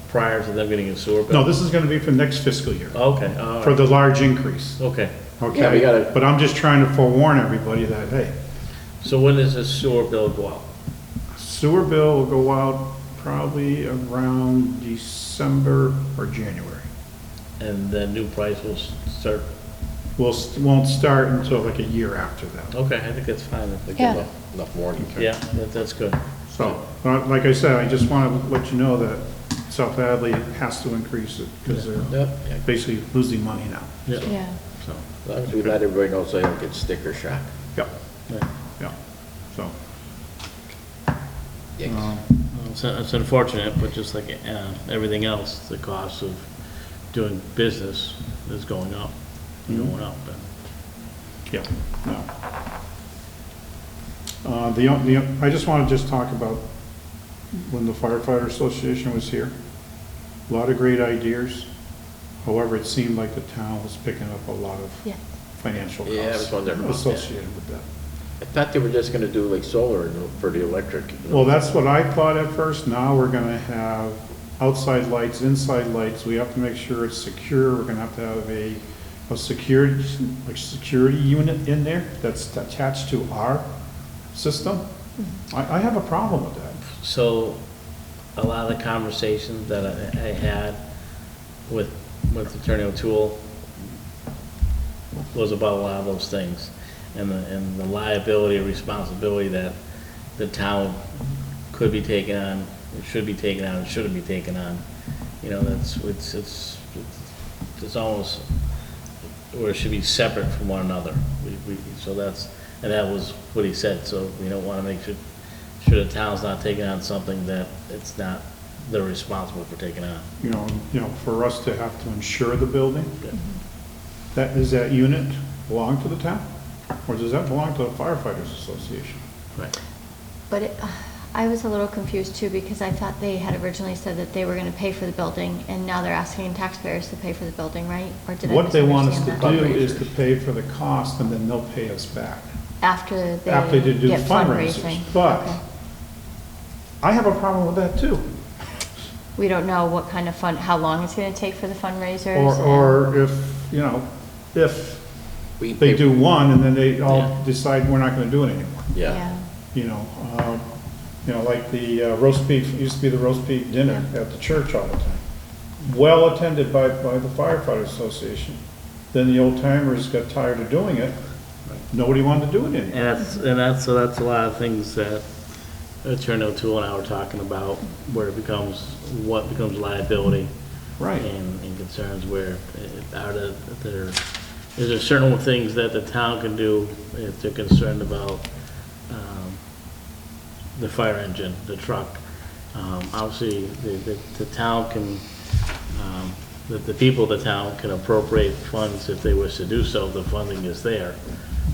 prior to them getting a sewer bill. No, this is gonna be for next fiscal year, Okay, all for right, the large increase, okay. okay? Yeah, we gotta- But I'm just trying to forewarn everybody that, hey, So when does the sewer bill go out? sewer bill will go out probably around December or January. And the new price will start, Won't start until like a year after that. okay, I think that's fine. If they Yeah. give Enough warning. Yeah, that's good. So, like I said, I just want to let you know that South Hadley has to increase it because they're Yep, yeah. basically losing money now. Yeah. Yeah. So, As long as we let everybody know so they don't get sticker shock. yeah, Yeah. yeah, so. Yikes. um, It's unfortunate, but just like everything else, the cost of doing business is going up, going up. Yeah, no. I just want to just talk about when the firefighter association was here. A lot of great ideas. However, it seemed like the town was picking up a lot of Yeah. financial Yeah, I was costs wondering about that. associated with that. I thought they were just gonna do like solar for the electric. Well, that's what I thought at first. Now we're gonna have outside lights, inside lights. We have to make sure it's secure. We're gonna have to have a security, like security unit in there that's attached to our system. I have a problem with that. So, a lot of the conversations that I had with Attorney O'Toole was about a lot of those things, and the liability or responsibility that the town could be taking on, should be taking on, and shouldn't be taking on. You know, it's almost, or it should be separate from one another. So that was what he said, so we don't wanna make sure the town's not taking on something that it's not, they're responsible for taking on. You know, for us to have to insure the building, Yeah. does that unit belong to the town? Or does that belong to the firefighters association? Right. But I was a little confused too, because I thought they had originally said that they were gonna pay for the building, and now they're asking taxpayers to pay for the building, right? Or did I What they want us to misunderstand that? do is to pay for the cost and then they'll pay us back After after they do get fundraisers. fundraising. But Okay. I have a problem with that too. We don't know what kind of how long it's gonna take for the fundraisers. Or if, you know, if We they pay- do one and then they all Yeah. decide we're not gonna do it anymore. Yeah, You know, like the roast beef, used to be the roast beef dinner at the church all the time. Well attended by the firefighter association. Then the old timers got tired of doing it. Nobody wanted to do it anymore. And that's a lot of things that Attorney O'Toole and I were talking about, where what becomes liability. Right. And concerns where is there certain things that the town can do if they're concerned about the fire engine, the truck. Obviously, the town can, the people of the town can appropriate funds if they wish to do so, the funding is there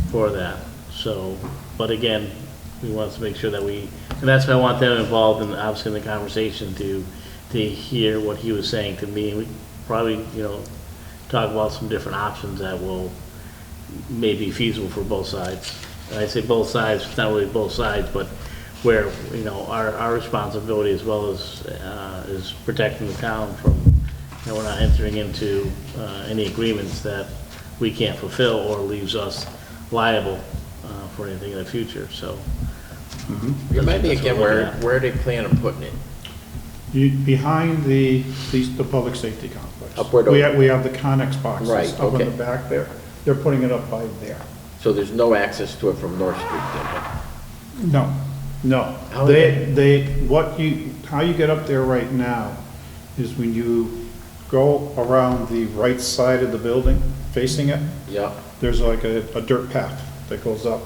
for that. So, but again, we want to make sure that and that's why I want them involved in, obviously, in the conversation to hear what he was saying to me. And we probably, talk about some different options that will may be feasible for both sides. And I say both sides, it's not really both sides, but where, our responsibility as well as, is protecting the town from, we're not entering into, any agreements that we can't fulfill or leaves us liable, for anything in the future, so. remind me That's again, what we're looking at. where they plan on putting it? Behind the public safety complex. Up where the- We have the Connex boxes Right, up in okay. the back there. They're putting it up by there. So there's no access to it from North Street then? No, No, How how you get up there right now is when you go around the right side of the building, facing it, Yeah, there's like a dirt path that goes up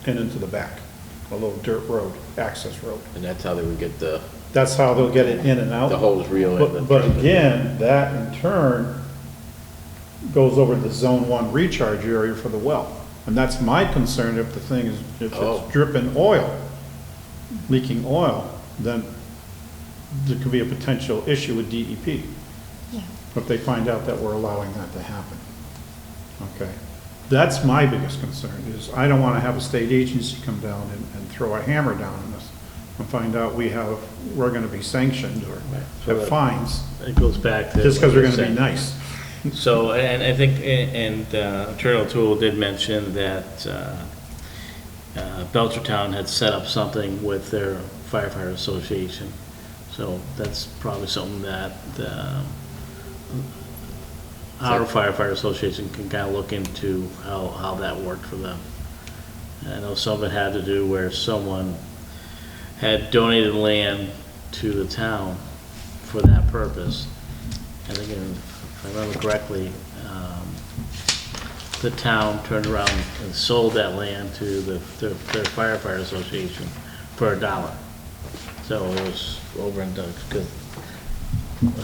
and into the back, a little dirt road, access road. and that's how they would get the That's how they'll get it in and out. hose reel in. But again, that in turn goes over the zone 1 recharge area for the well. And that's my concern if the thing is, if Oh. it's dripping oil, leaking oil, then there could be a potential issue with DEP Yeah. if they find out that we're allowing that to happen. Okay? That's my biggest concern, is I don't want to have a state agency come down and throw a hammer down on us and find out we're going to be sanctioned or So have fines, It goes back to. just because we're what going to you be said. nice. So, and I think, Attorney O'Toole did mention that Belchertown had set up something with their firefighter association. So that's probably something that our firefighter association can kind of look into how that worked for them. And I know some of it had to do where someone had donated land to the town for that purpose. I think, if I remember correctly, the town turned around and sold that land to their firefighter association for $1. So it was over and done, because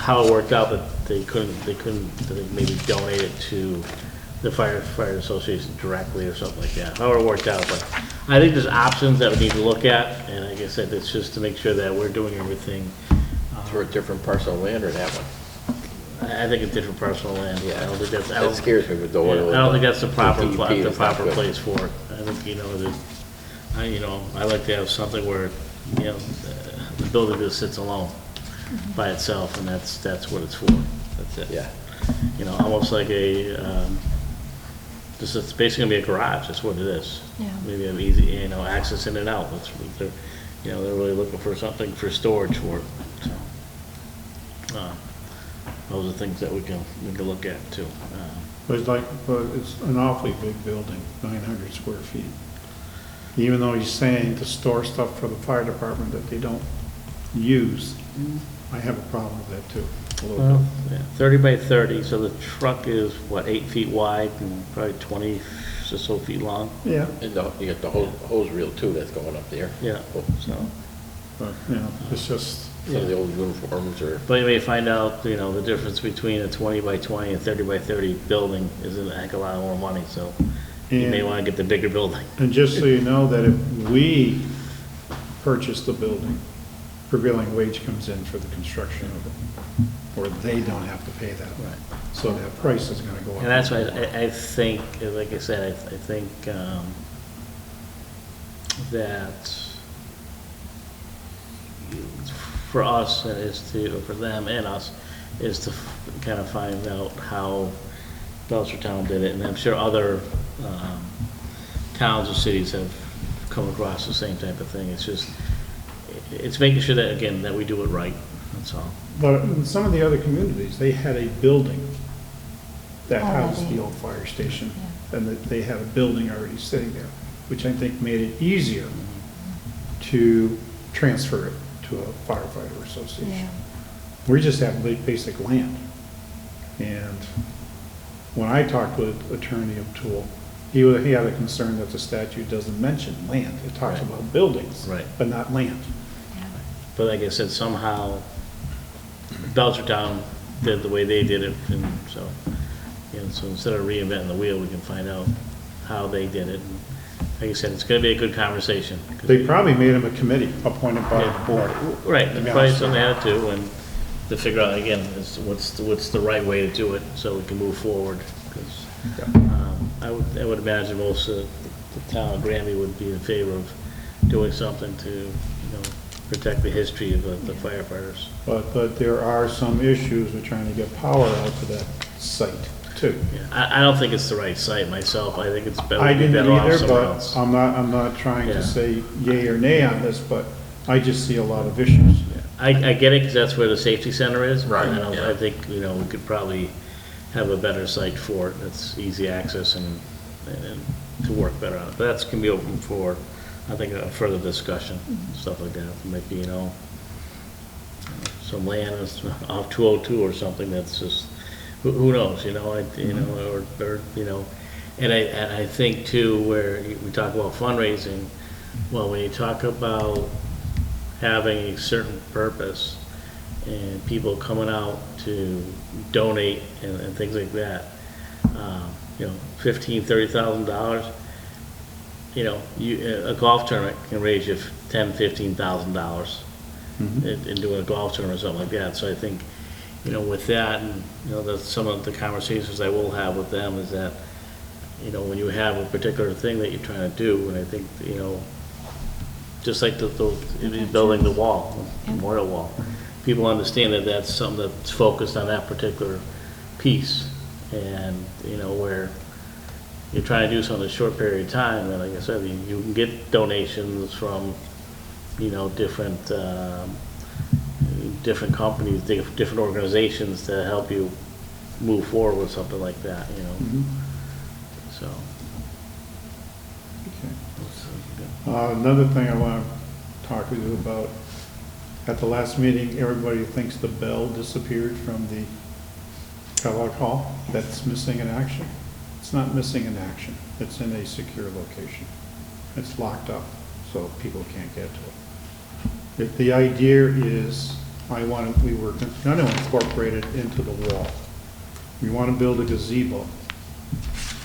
how it worked out that they couldn't maybe donate it to the firefighter association directly or something like that. How it worked out, but I think there's options that we need to look at, and like I said, it's just to make sure that we're doing everything. For a different parcel of land or that one? I think it's different personal land. Yeah, I don't think that's. that scares me with the oil. I don't think that's the proper, DEP the is not proper good. place for it. I think, I like to have something where, the building just sits alone by itself, and that's what it's for. That's it. Yeah, Almost like it's basically gonna be a garage, that's what it is. Yeah. Maybe have easy, access in and out. That's what they're, they're really looking for something for storage for it, so. Those are things that we can look at too. But it's an awfully big building, 900 square feet. Even though he's saying to store stuff for the fire department that they don't use, I have a problem with that too, a little Well, bit. yeah, 30 by 30, so the truck is, 8 feet wide and probably 20 or so feet long? Yeah, and you got the hose reel too that's going up there. Yeah, so, but, it's just, Some of the old uniforms or, but you may find out, the difference between a 20 by 20 and 30 by 30 building is a heck of a lot more money, so you may And- want to get the bigger building. and just so you know, that if we purchase the building, prevailing wage comes in for the construction of it, or they don't have to pay that. Right. So that price is gonna go up. And that's why I think, like I said, I think that for us, or for them and us, is to kind of find out how Belchertown did it, and I'm sure other towns or cities have come across the same type of thing. It's just, it's making sure that, again, that we do it right, that's all. But in some of the other communities, they had a building that housed Already. the old fire station, and that they had a building already sitting there, which I think made it easier to transfer it to a firefighter association. Yeah. We just have basic land. And when I talked with Attorney O'Toole, he had a concern that the statute doesn't mention land. It talks Right. about buildings, Right. but not land. But like I said, somehow Belchertown did the way they did it, and so, so instead of reinventing the wheel, we can find out how they did it. And like I said, it's gonna be a good conversation. 'cause They probably made him a committee appointed by the board. Right, to and be probably honest with something you. they had to, and to figure out, again, is what's the right way to do it, so we can move forward. 'Cause, I would imagine most of the town of Granby would be in favor of doing something to, protect the history of the firefighters. But there are some issues with trying to get power out to that site too. Yeah, I don't think it's the right site myself, I think it's better, I we'd be didn't better off either, somewhere but else. I'm not trying Yeah. to say yay or nay on this, but I just see a lot of issues. I get it, because that's where the safety center is. Right, And yeah. I think, we could probably have a better site for it, that's easy access and to work better on it. But that's, can be open for I think a further discussion, stuff like that, might be, some land is off 202 or something that's just, who knows, and I think too, where we talk about fundraising, well, when you talk about having a certain purpose and people coming out to donate and things like that, $15,000, $30,000, a golf tournament can raise you $10,000, $15,000 in doing a golf tournament or something like that. So I think, with that, and, that's some of the conversations I will have with them is that, when you have a particular thing that you're trying to do, and I think, just like building the wall, memorial wall, people understand that that's something that's focused on that particular piece, and, where you're trying to do something in a short period of time, and like I said, you can get donations from, different companies, different organizations to help you move forward with something like that, so. Another thing I want to talk to you about, at the last meeting, everybody thinks the bell disappeared from the Kellogg Hall. That's missing in action. It's not missing in action. It's in a secure location. It's locked up, so people can't get to it. The idea is, we were going to incorporate it into the wall. We want to build a gazebo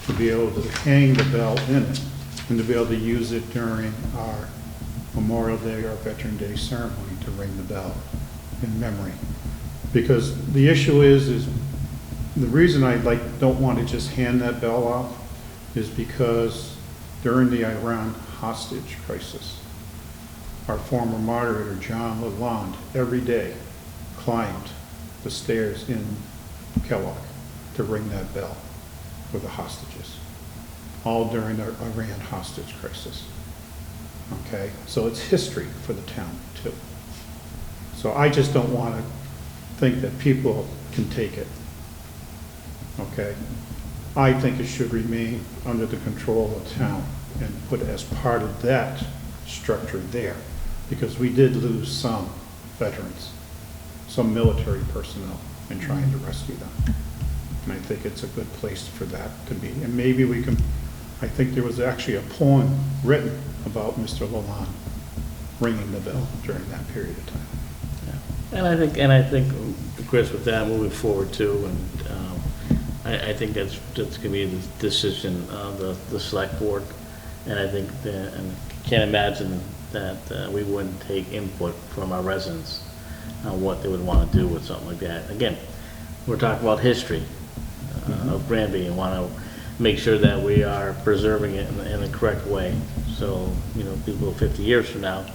to be able to hang the bell in it and to be able to use it during our Memorial Day or Veteran Day ceremony to ring the bell in memory. Because the issue is the reason I don't want to just hand that bell off is because during the Iran hostage crisis, our former moderator, John Lalonde, every day climbed the stairs in Kellogg to ring that bell for the hostages, all during the Iran hostage crisis. Okay, so it's history for the town too. So I just don't want to think that people can take it. Okay, I think it should remain under the control of the town and put as part of that structure there, because we did lose some veterans, some military personnel in trying to rescue them. And I think it's a good place for that to be. And maybe we can, I think there was actually a poem written about Mr. Lalonde ringing the bell during that period of time. And I think, Chris, with that moving forward too, and I think that's going to be the decision of the select board. And I think and can't imagine that we wouldn't take input from our residents on what they would want to do with something like that. Again, we're talking about history of Granby and want to make sure that we are preserving it in the correct way. So, people 50 years from now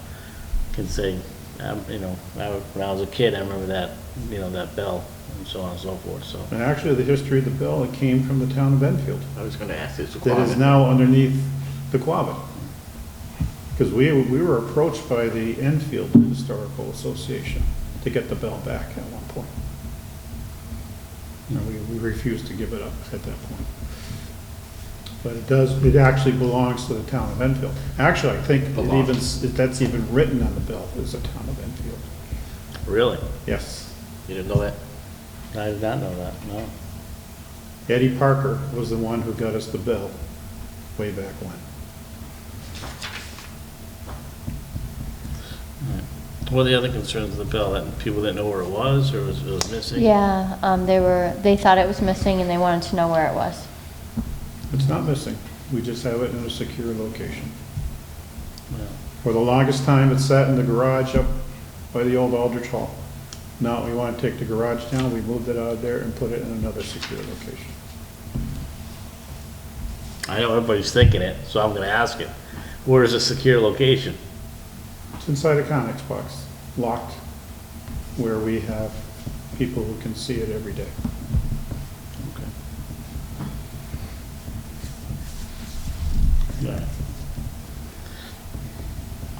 can say, when I was a kid, I remember that, that bell and so on and so forth, so. And actually, the history of the bell, it came from the town of Enfield. I was going to ask this. That is now underneath the Quabbin. Because we were approached by the Enfield Historical Association to get the bell back at one point. And we refused to give it up at that point. But it actually belongs to the town of Enfield. Actually, I think that's even written on the bell, is the town of Enfield. Really? Yes. You didn't know that? I did not know that, no. Eddie Parker was the one who got us the bell way back when. What are the other concerns of the bell? That people didn't know where it was, or it was missing? Yeah, they thought it was missing and they wanted to know where it was. It's not missing. We just have it in a secure location. Yeah. For the longest time, it sat in the garage up by the old Aldrich Hall. Now we want to take the garage down, we moved it out of there and put it in another secure location. I know everybody's thinking it, so I'm going to ask it. Where is a secure location? It's inside a Connex box, locked, where we have people who can see it every day. Okay. Yeah.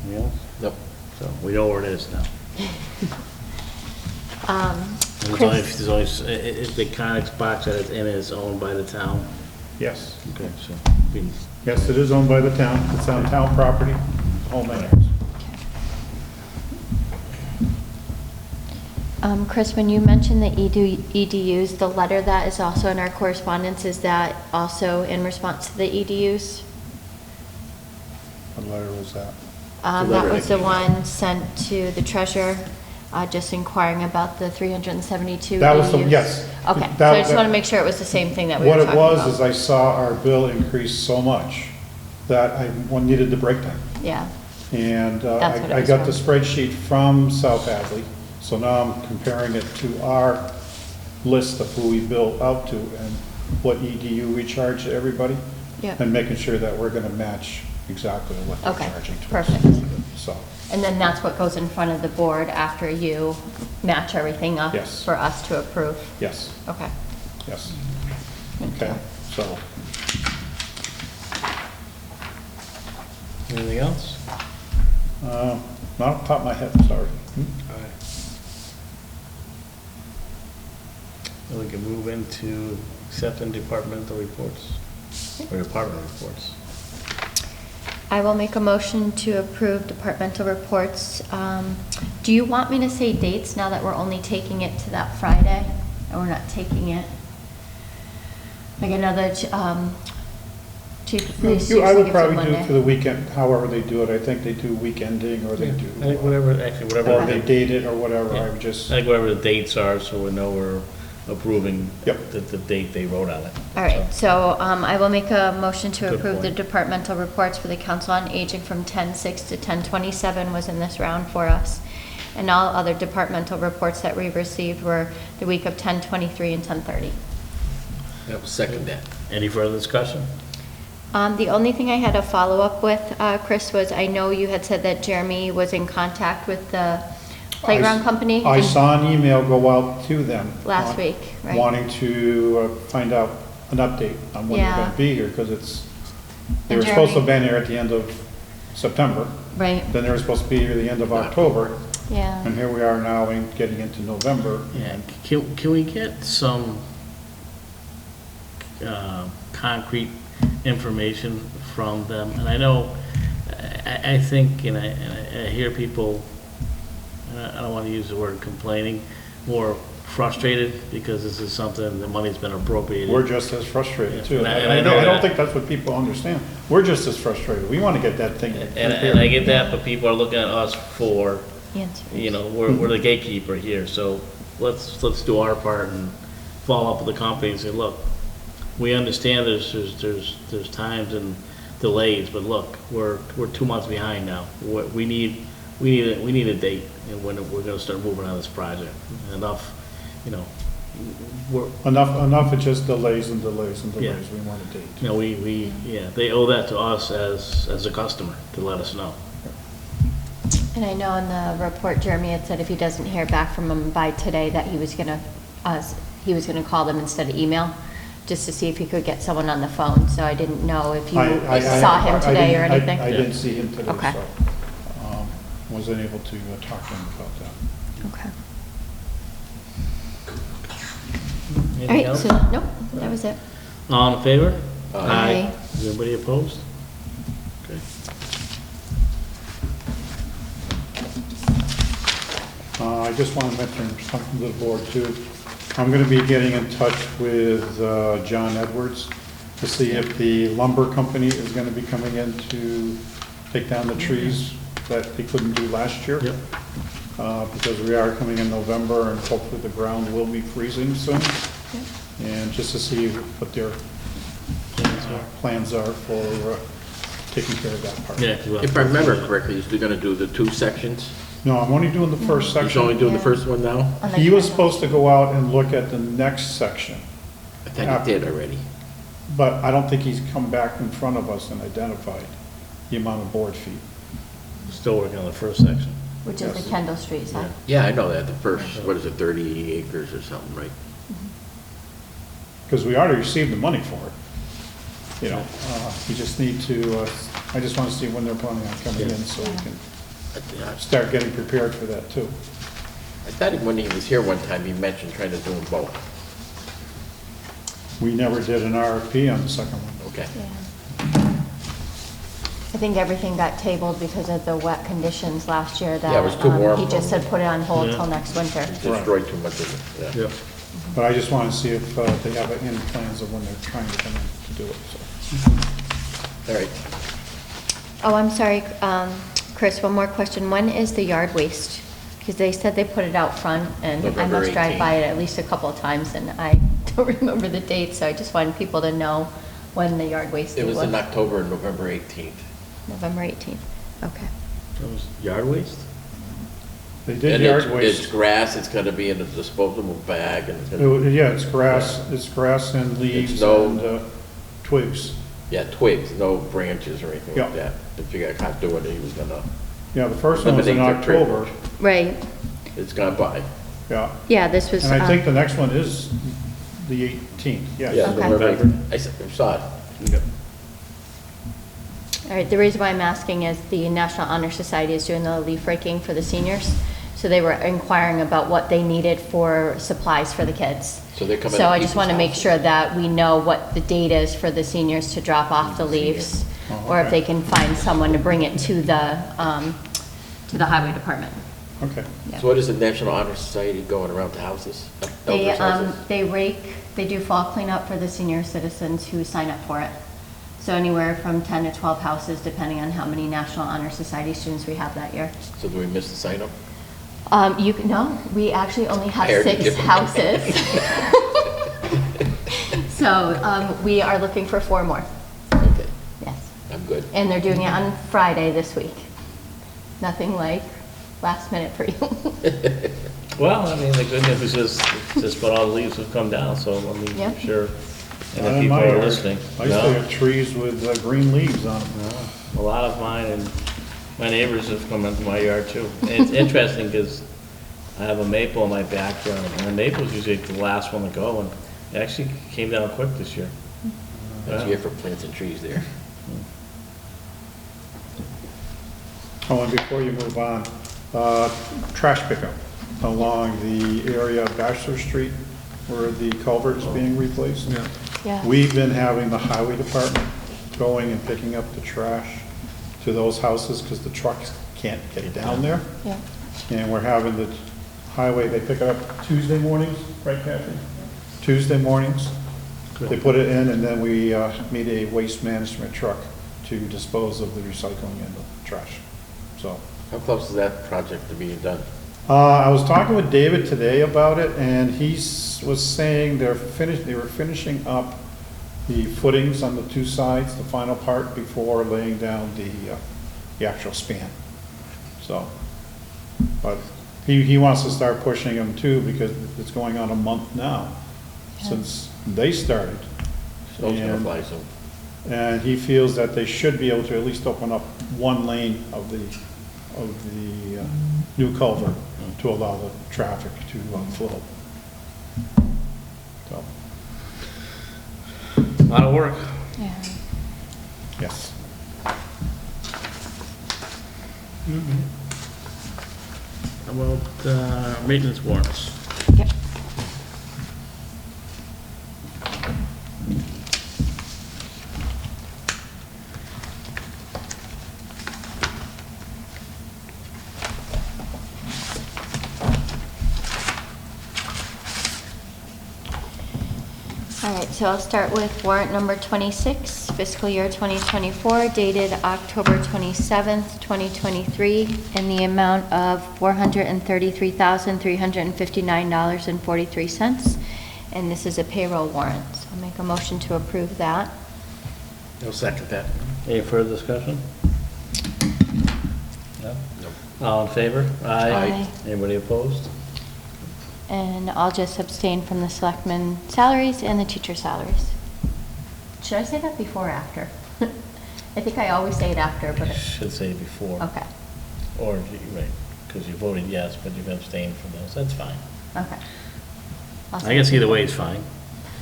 Anything else? Nope. So we know where it is now. Chris, There's always, the Connex box that it's in is owned by the town. Yes. Okay, so. Yes, it is owned by the town. It's on town property. home anyways. Chris, when you mentioned the EDUs, the letter that is also in our correspondence, is that also in response to the EDUs? What letter was that? That letter was that the came one sent to the treasurer, just inquiring about the 372 That was the, EDUs. yes. Okay, so That- I just that- want to make sure it was the same thing that we were What talking it about. was is I saw our bill increase so much that I needed the breakdown. Yeah, And That's what it I was got the from. spreadsheet from South Hadley, so now I'm comparing it to our list of who we bill out to and what EDU we charge to everybody. yeah. And making sure that we're gonna match exactly what they're Okay, charging to us. perfect. So, And then that's what goes in front of the board after you match everything up Yes. for us to approve? yes, Okay. yes, Thank okay, you. so, Anything else? not off the top of my head, sorry. Then we can move into accepting departmental reports, or department reports. I will make a motion to approve departmental reports. Do you want me to say dates now that we're only taking it to that Friday? And we're not taking it? Like another, chief of police I usually would gives a probably do Monday. for the weekend, however they do it, I think they do weekending, or they I do, think whatever, actually, whatever. or they date it, or whatever, I Yeah. would just, I think whatever the dates are, so we know we're approving Yep. the date they wrote on it. All right, so I will make a motion to Good approve the point. departmental reports for the Council on Aging from 10/6 to 10/27 was in this round for us. And all other departmental reports that we received were the week of 10/23 and 10/30. I will second that. Any further discussion? The only thing I had a follow-up with, Chris, was I know you had said that Jeremy was in contact with the playground company. I and- saw an email go out to them. Last week, right. Wanting to find out an update on when they're Yeah. gonna be here, because it's, they And were supposed to have Jeremy- been here at the end of September, Right, then they were supposed to be here at the end of October, yeah. and here we are now in getting into November. Yeah, can we get some concrete information from them? And I know, I think, and I hear people, and I don't want to use the word complaining, more frustrated because this is something, the money's been appropriated. We're just as frustrated too. And I I know don't that. think that's what people understand. We're just as frustrated. We wanna get that thing And I repaired. get that, but people are looking at us for, Answers. you know, we're the gatekeeper here, so let's do our part and follow up with the company and say, look, we understand there's times and delays, but look, we're 2 months behind now. We need a date, and when we're gonna start moving on this project. Enough, you know, Enough of just delays and delays and Yeah. delays. We want a date. you know, yeah, they owe that to us as a customer to let us know. And I know in the report, Jeremy had said if he doesn't hear back from them by today, that he was gonna call them instead of email, just to see if he could get someone on the phone. So I didn't know if you saw him today or anything. I didn't see him today, Okay. so, wasn't able to talk to him about that. Okay. All Anything right, else? so, nope, that was it. All in favor? Aye. Is anybody opposed? Okay. I just want to mention something to the board too. I'm going to be getting in touch with John Edwards to see if the lumber company is going to be coming in to take down the trees that they couldn't do last year. Yep. Because we are coming in November and hopefully the ground will be freezing soon. And just to see what their plans are for taking care of that part. Yeah. 'cause we'll- If I remember correctly, he's gonna do the 2 sections. No, I'm only doing the first He's only section. doing the first one now? On the He was calendar. supposed to go out and look at the next section, I think he did already. but I don't think he's come back in front of us and identified the amount of board feet. Still working on the first section. Which is the Kendall Street side. Yeah, I know that, the first, what is it, 30 acres or something, right? Because we already received the money for it. You know, we just need to, I just want to see when they're planning on coming in so we can I start getting prepared for that too. thought when he was here one time, he mentioned trying to do them both. We never did an RFP on the second one. Okay. Yeah. I think everything got tabled because of the wet conditions last year that. Yeah, it was too warm. He just said put it on hold Yeah. till next winter. It destroyed too much of it, yeah. But I just want to see if they have it in plans of when they're trying to come in to do it, so. All right. Oh, I'm sorry, Chris, one more question. When is the yard waste? Because they said they put it out front, and I November must drive by 18th. it at least a couple of times, and I don't remember the date, so I just wanted people to know when the yard waste It was. was in October, November 18th. November 18th, okay. That was yard waste? They did And yard it's waste. grass, it's gonna be in a disposable bag, and it's gonna, Yeah, it's grass and leaves no- and twigs. yeah, twigs, no branches or anything like Yeah. that. If you got caught doing it, he was gonna, Yeah, the first one was in Eliminate their October, Right, it's gone by. yeah. yeah, this was, And I think the next one is the 18th, yes. Yeah, Okay. November 18th. I saw it. all right, the reason why I'm asking is the National Honor Society is doing the leaf raking for the seniors. So they were inquiring about what they needed for supplies for the kids. So they're coming So to I just want to people's make houses. sure that we know what the date is for the seniors to drop off the leaves, Oh, or if okay. they can find someone to bring it to the highway department. Okay. Yeah. So what is the National Honor Society going around to houses? They, Elders' houses? they rake, they do fall cleanup for the senior citizens who sign up for it. So anywhere from 10 to 12 houses, depending on how many National Honor Society students we have that year. So do we miss the sign up? No, we actually only have I already 6 give them. houses. So, we are looking for 4 more, Okay, yes. I'm good. And they're doing it on Friday this week. Nothing like last minute for you. Well, I mean, the good news is just about all the leaves have come down, so, I mean, Yeah. I'm sure, and Not if in people my are yard. listening. I used to No? have trees with green leaves on them. A lot of mine and my neighbors have come into my yard too. And it's interesting because I have a maple in my backyard, and the maple's usually the last one to go, and it actually came down quick this year. That's Yeah. here for planting trees there. Oh, and before you move on, trash pickup along the area of Bachelor Street where the culvert is being replaced. Yeah. We've been having the highway department going and picking up the trash to those houses because the trucks can't get down there. Yeah. And we're having the highway, they pick it up Tuesday mornings, right Kathy? Tuesday mornings. They put it in and then we need a waste management truck to dispose of the recycling and the trash, so. How close is that project to being done? I was talking with David today about it, and he was saying they were finishing up the footings on the 2 sides, the final part, before laying down the actual span. So, but he wants to start pushing them too, because it's going on a month now, since they started. Snow's gonna And- fly soon. And he feels that they should be able to at least open up 1 lane of the new culvert to allow the traffic to flow. So, A lot of work. Yeah. yes. How about maintenance warrants? Yep. All right, so I'll start with warrant number 26, fiscal year 2024, dated October 27th, 2023, in the amount of $433,359.43. And this is a payroll warrant. So I'll make a motion to approve that. No second that. Any further discussion? No? Nope. All in favor? Aye. Anybody opposed? And I'll just abstain from the selectmen salaries and the teacher salaries. Should I say that before or after? I think I always say it after, but, Should say before. okay, Or, right, because you voted yes, but you've abstained from those, that's fine. okay. I'll I say guess it. either way is fine.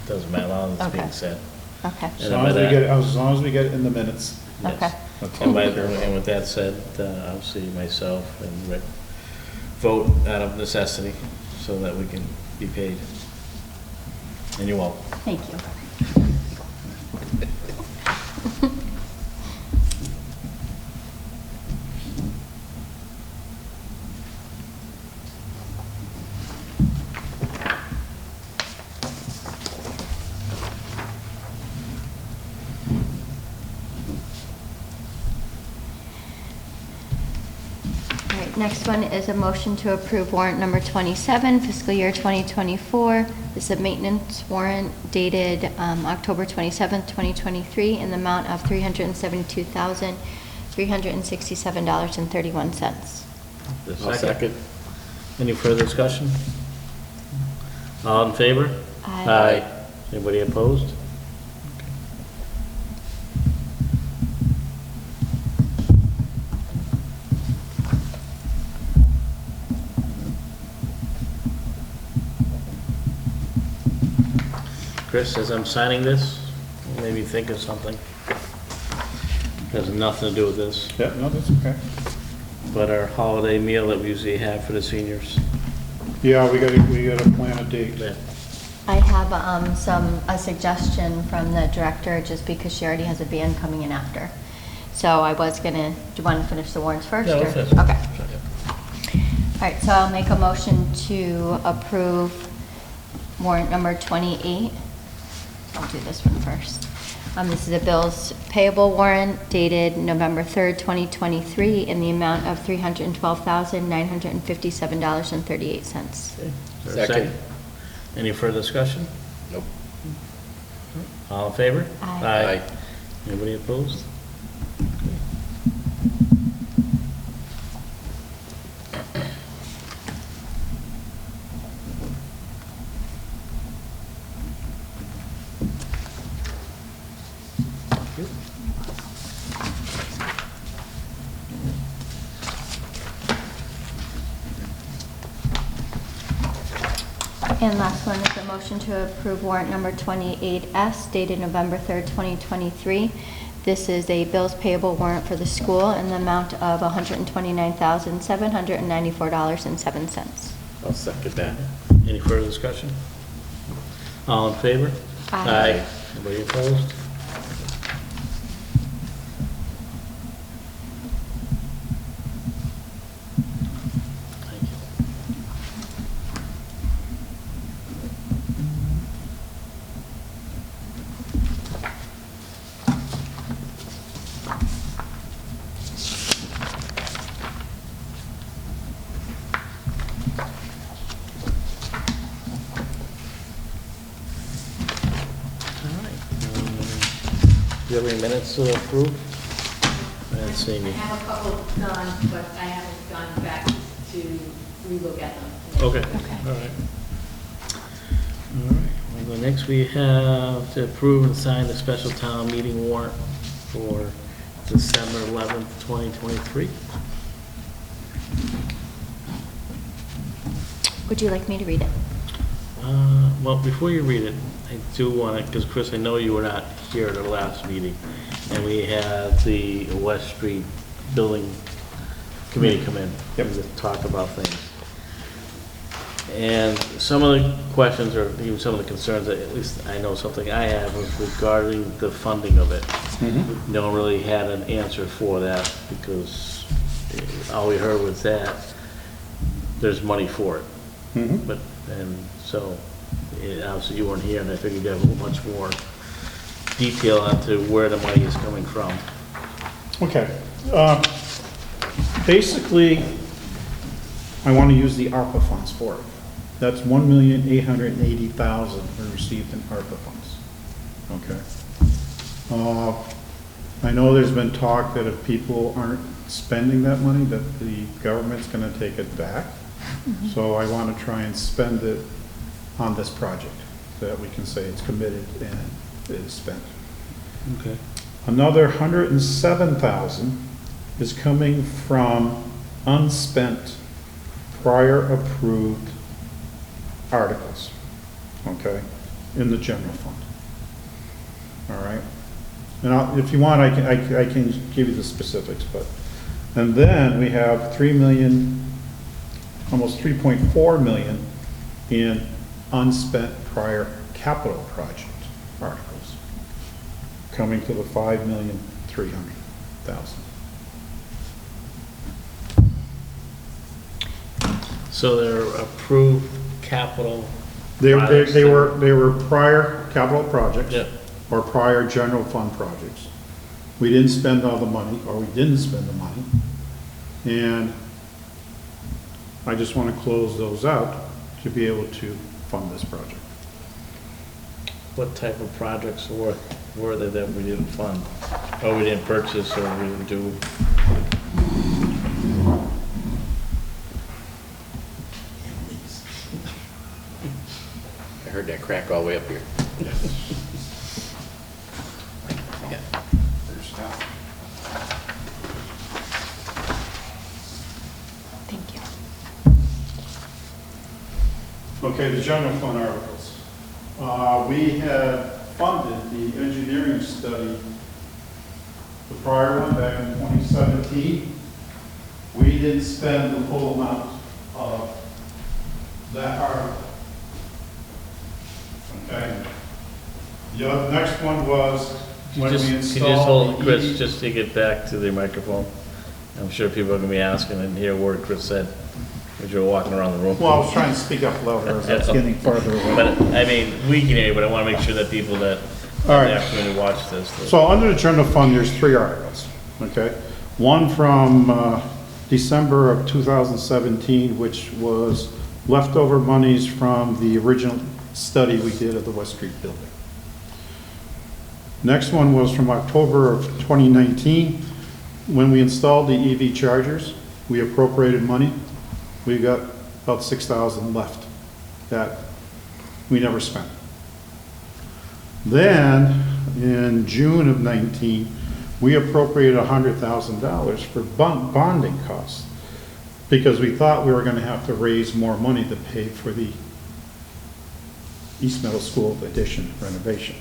Doesn't matter, as long as it's being Okay. said. Okay, As long as we get, as long as we get it in the minutes. Yes. okay. That's And all. and with that said, obviously myself and Rick vote out of necessity so that we can be paid. And you're welcome. Thank you. Next one is a motion to approve warrant number 27, fiscal year 2024. This is a maintenance warrant dated October 27th, 2023, in the amount of $372,367.31. I'll second. Any further discussion? All in favor? Aye. Anybody opposed? Chris, as I'm signing this, maybe think of something. Has nothing to do with this, Yeah, no, that's okay. but our holiday meal that we usually have for the seniors. Yeah, we gotta plan a date. Yeah. I have a suggestion from the director, just because she already has a band coming in after. So I was gonna, do you want to finish the warrants first? Yeah, or- let's finish. Okay. All right, so I'll make a motion to approve warrant number 28. I'll do this one first. This is a bills payable warrant dated November 3rd, 2023, in the amount of $312,957.38. Okay. Is there a Second. Any further discussion? Nope. All in favor? Aye. Anybody opposed? And last one is a motion to approve warrant number 28S dated November 3rd, 2023. This is a bills payable warrant for the school in the amount of $129,794.07. I'll second that. Any further discussion? All in favor? Aye. Anybody opposed? Thank you. All right. Do you have any minutes to approve? I didn't see I any. have a couple done, but I haven't gone back to relook at them. Okay. Okay. All right. All right. Well, the next we have to approve and sign the special town meeting warrant for December 11th, 2023. Would you like me to read it? Well, before you read it, I do want to, because Chris, I know you were not here at the last meeting, and we had the West Street Building Committee come in and to talk about things. And some of the questions, or even some of the concerns, that at least I know something I have, was regarding the funding of it. No one really had an answer for that, because all we heard was that there's money for it. But, and so, obviously you weren't here, and I figured you'd have a little much more detail onto where the money is coming from. Okay. Basically, I want to use the ARPA funds for it. That's $1,880,000 we received in ARPA funds. Okay. I know there's been talk that if people aren't spending that money, that the government's going to take it back. So I want to try and spend it on this project, so that we can say it's committed and it is spent. Okay. Another $107,000 is coming from unspent, prior approved articles, okay, in the general fund. All right? And if you want, I can give you the specifics, but, and then we have 3 million, almost 3.4 million in unspent prior capital project articles, coming to the 5,300,000. So they're approved capital. They projects were prior capital projects. Yeah. Or prior general fund projects. We didn't spend all the money, or we didn't spend the money. And I just want to close those out to be able to fund this project. What type of projects were they that we didn't fund? Or we didn't purchase, or we didn't do? I heard that crack all the way up here. Yeah. Thank you. Okay, the general fund articles. We had funded the engineering study, the prior one back in 2017. We didn't spend the full amount of that article. Okay? The next one was Can when you we just installed hold, the Chris, EV. just to get back to the microphone? I'm sure people are gonna be asking and hear what Chris said as you're walking around the room. Well, I was trying to speak up louder as I was getting farther away. But, I mean, we can hear you, but I wanna make sure that people that All have right. the opportunity to watch this. So under the general fund, there's 3 articles, okay? One from December of 2017, which was leftover monies from the original study we did of the West Street building. Next one was from October of 2019. When we installed the EV chargers, we appropriated money. We got about 6,000 left that we never spent. Then, in June of 19, we appropriated $100,000 for bonding costs because we thought we were going to have to raise more money to pay for the East Middle School addition renovation.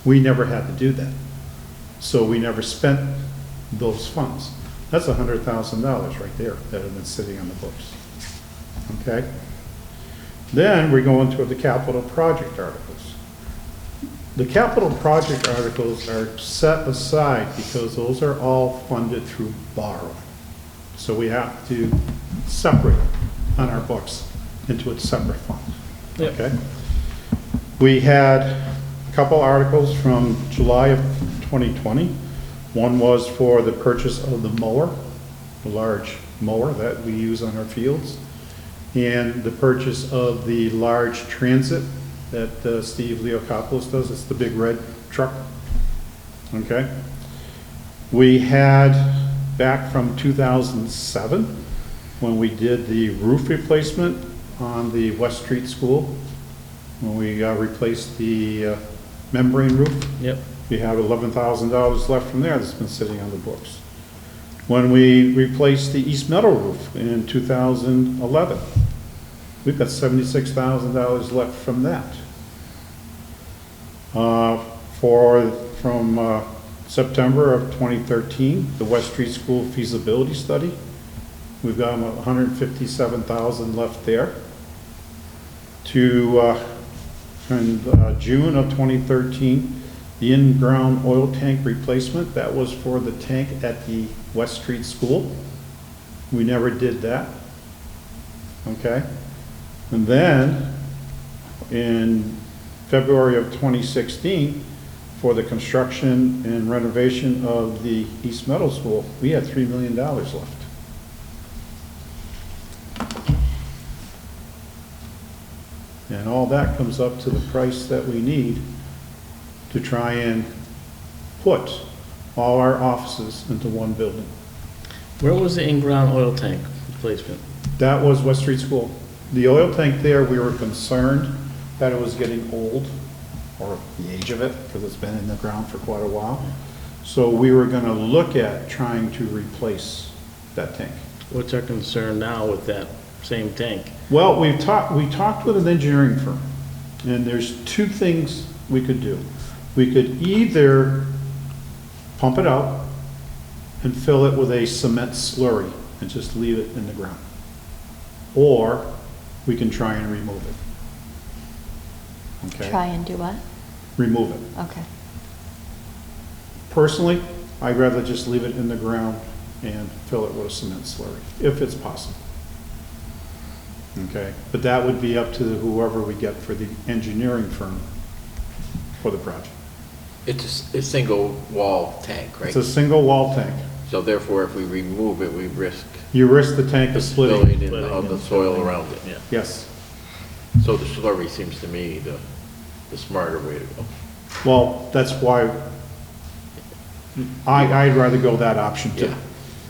We never had to do that. So we never spent those funds. That's $100,000 right there that have been sitting on the books. Okay? Then we go into the capital project articles. The capital project articles are set aside because those are all funded through borrowing. So we have to separate on our books into a separate fund. Yep. Okay? We had a couple articles from July of 2020. One was for the purchase of the mower, the large mower that we use on our fields, and the purchase of the large transit that Steve Leokopoulos does. It's the big red truck. Okay? We had, back from 2007, when we did the roof replacement on the West Street School, when we replaced the membrane roof. Yep. We have $11,000 left from there that's been sitting on the books. When we replaced the East Meadow roof in 2011, we've got $76,000 left from that. From September of 2013, the West Street School feasibility study, we've got $157,000 left there. In June of 2013, the in-ground oil tank replacement, that was for the tank at the West Street School. We never did that. Okay? And then, in February of 2016, for the construction and renovation of the East Meadow School, we had $3 million left. And all that comes up to the price that we need to try and put all our offices into one building. Where was the in-ground oil tank replacement? That was West Street School. The oil tank there, we were concerned that it was getting old, or the age of it, because it's been in the ground for quite a while. So we were gonna look at trying to replace that tank. What's our concern now with that same tank? Well, we talked with an engineering firm, and there's 2 things we could do. We could either pump it out and fill it with a cement slurry and just leave it in the ground. Or we can try and remove it. Okay? Try and do what? Remove it. Okay. Personally, I'd rather just leave it in the ground and fill it with a cement slurry, if it's possible. Okay? But that would be up to whoever we get for the engineering firm for the project. It's a single wall tank, right? It's a single wall tank. So therefore, if we remove it, we risk You risk the tank of Spilling splitting. in on the soil around it. Yeah. Yes. So the slurry seems to me the smarter way to go. Well, that's why I'd rather go that option too.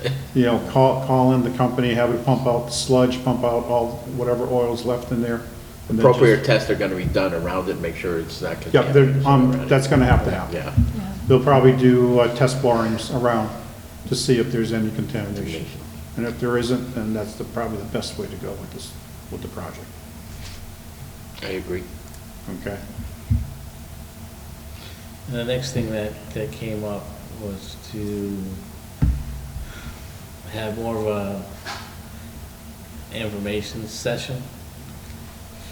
Yeah. You know, call in the company, have it pump out the sludge, pump out all, whatever oil's left in there. and then Appropriate just- tests are gonna be done around it, make sure it's not Yeah, contaminated. that's gonna have to happen. Yeah. They'll probably do test borings around to see if there's any contamination. And if there isn't, then that's probably the best way to go with this, with the project, I agree. okay? And the next thing that came up was to have more of a information session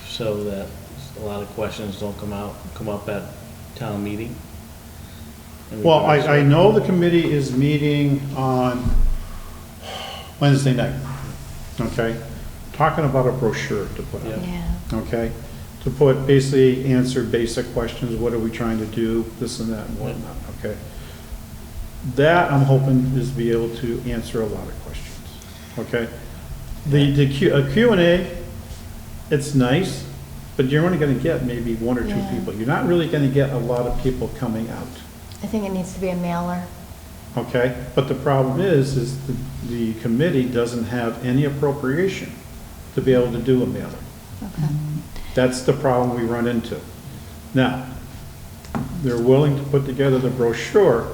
so that a lot of questions don't come up at town meeting. In Well, regards to- I know the committee is meeting on Wednesday night, okay? Talking about a brochure to put out, Yeah. okay? To put, basically answer basic questions, what are we trying to do, this and that and whatnot, okay? That, I'm hoping, is be able to answer a lot of questions, okay? The Q&A, it's nice, but you're only gonna get maybe one or two Yeah. people. You're not really gonna get a lot of people coming out. I think it needs to be a mailer. Okay, but the problem is the committee doesn't have any appropriation to be able to do a mailer. Okay. That's the problem we run into. Now, they're willing to put together the brochure,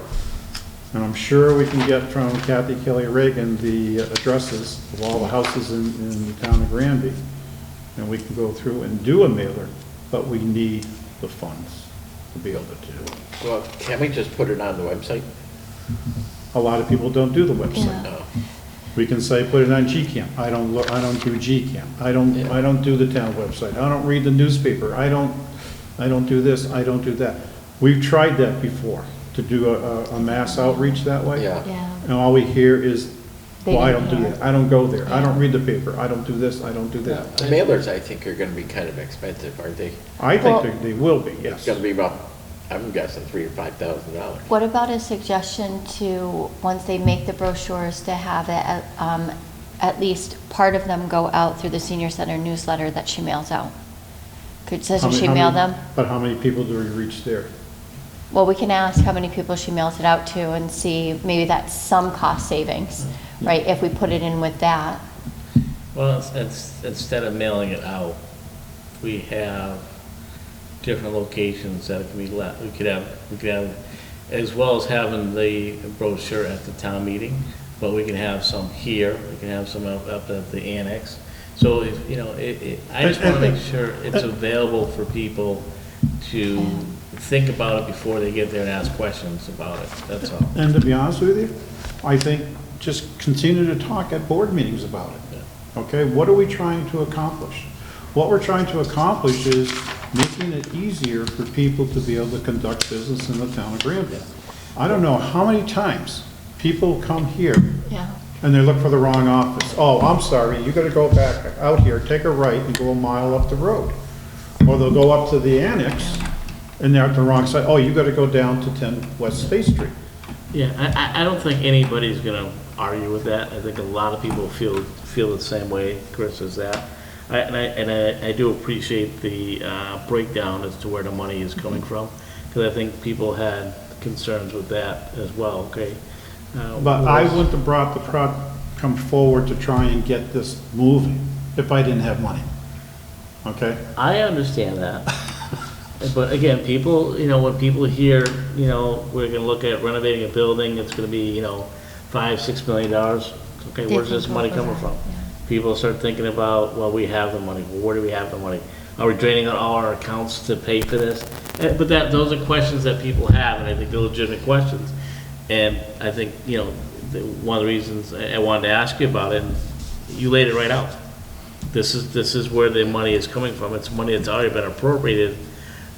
and I'm sure we can get from Kathy Kelly Reagan the addresses of all the houses in the town of Granby, and we can go through and do a mailer, but we need the funds to be able to do it. Well, can't we just put it on the website? A lot of people don't do the website. Yeah. No. We can say, put it on GCAM. I don't do GCAM. I don't do the town website. I don't read the newspaper. I don't do this, I don't do that. We've tried that before, to do a mass outreach that way. Yeah. Yeah. And all we hear is, They well, I didn't don't do hear. that. I don't go there. I don't Yeah. read the paper. I don't do this, I don't do that. The mailers, I think, are gonna be kind of expensive, aren't they? I think Well- they will be, It's yes. gonna be about, I'm guessing $3,000 or $5,000. What about a suggestion to, once they make the brochures, to have it, at least part of them go out through the senior center newsletter that she mails out? Doesn't she mail them? But how many people do we reach there? Well, we can ask how many people she mails it out to and see, maybe that's some cost savings, right, if we put it in with that. Well, instead of mailing it out, we have different locations that it can be we could have, as well as having the brochure at the town meeting, but we can have some here, we can have some up at the annex. So, if, you know, I just want to make sure it's available for people to think about it before they get there and ask questions about it, that's all. And to be honest with you, I think just continue to talk at board meetings about it. Okay, what are we trying to accomplish? What we're trying to accomplish is making it easier for people to be able to conduct business in the town of Granby. I don't know how many times people come here Yeah. and they look for the wrong office. Oh, I'm sorry, you gotta go back out here, take a right and go a mile up the road. Or they'll go up to the annex and they're at the wrong side. Oh, you gotta go down to 10 West State Street. Yeah, I don't think anybody's gonna argue with that. I think a lot of people feel the same way, Chris, as that. I do appreciate the breakdown as to where the money is coming from, because I think people had concerns with that as well, okay? But I wouldn't have brought come forward to try and get this moving if I didn't have money. Okay? I understand that. But again, people, you know, when people hear, you know, we're gonna look at renovating a building, it's gonna be, you know, $5-6 million. Okay, where's this money coming from? People start thinking about, well, we have the money. Well, where do we have the money? Are we draining on all our accounts to pay for this? But those are questions that people have, and I think they're legitimate questions. And I think, you know, one of the reasons I wanted to ask you about it, and you laid it right out. This is where the money is coming from. It's money that's already been appropriated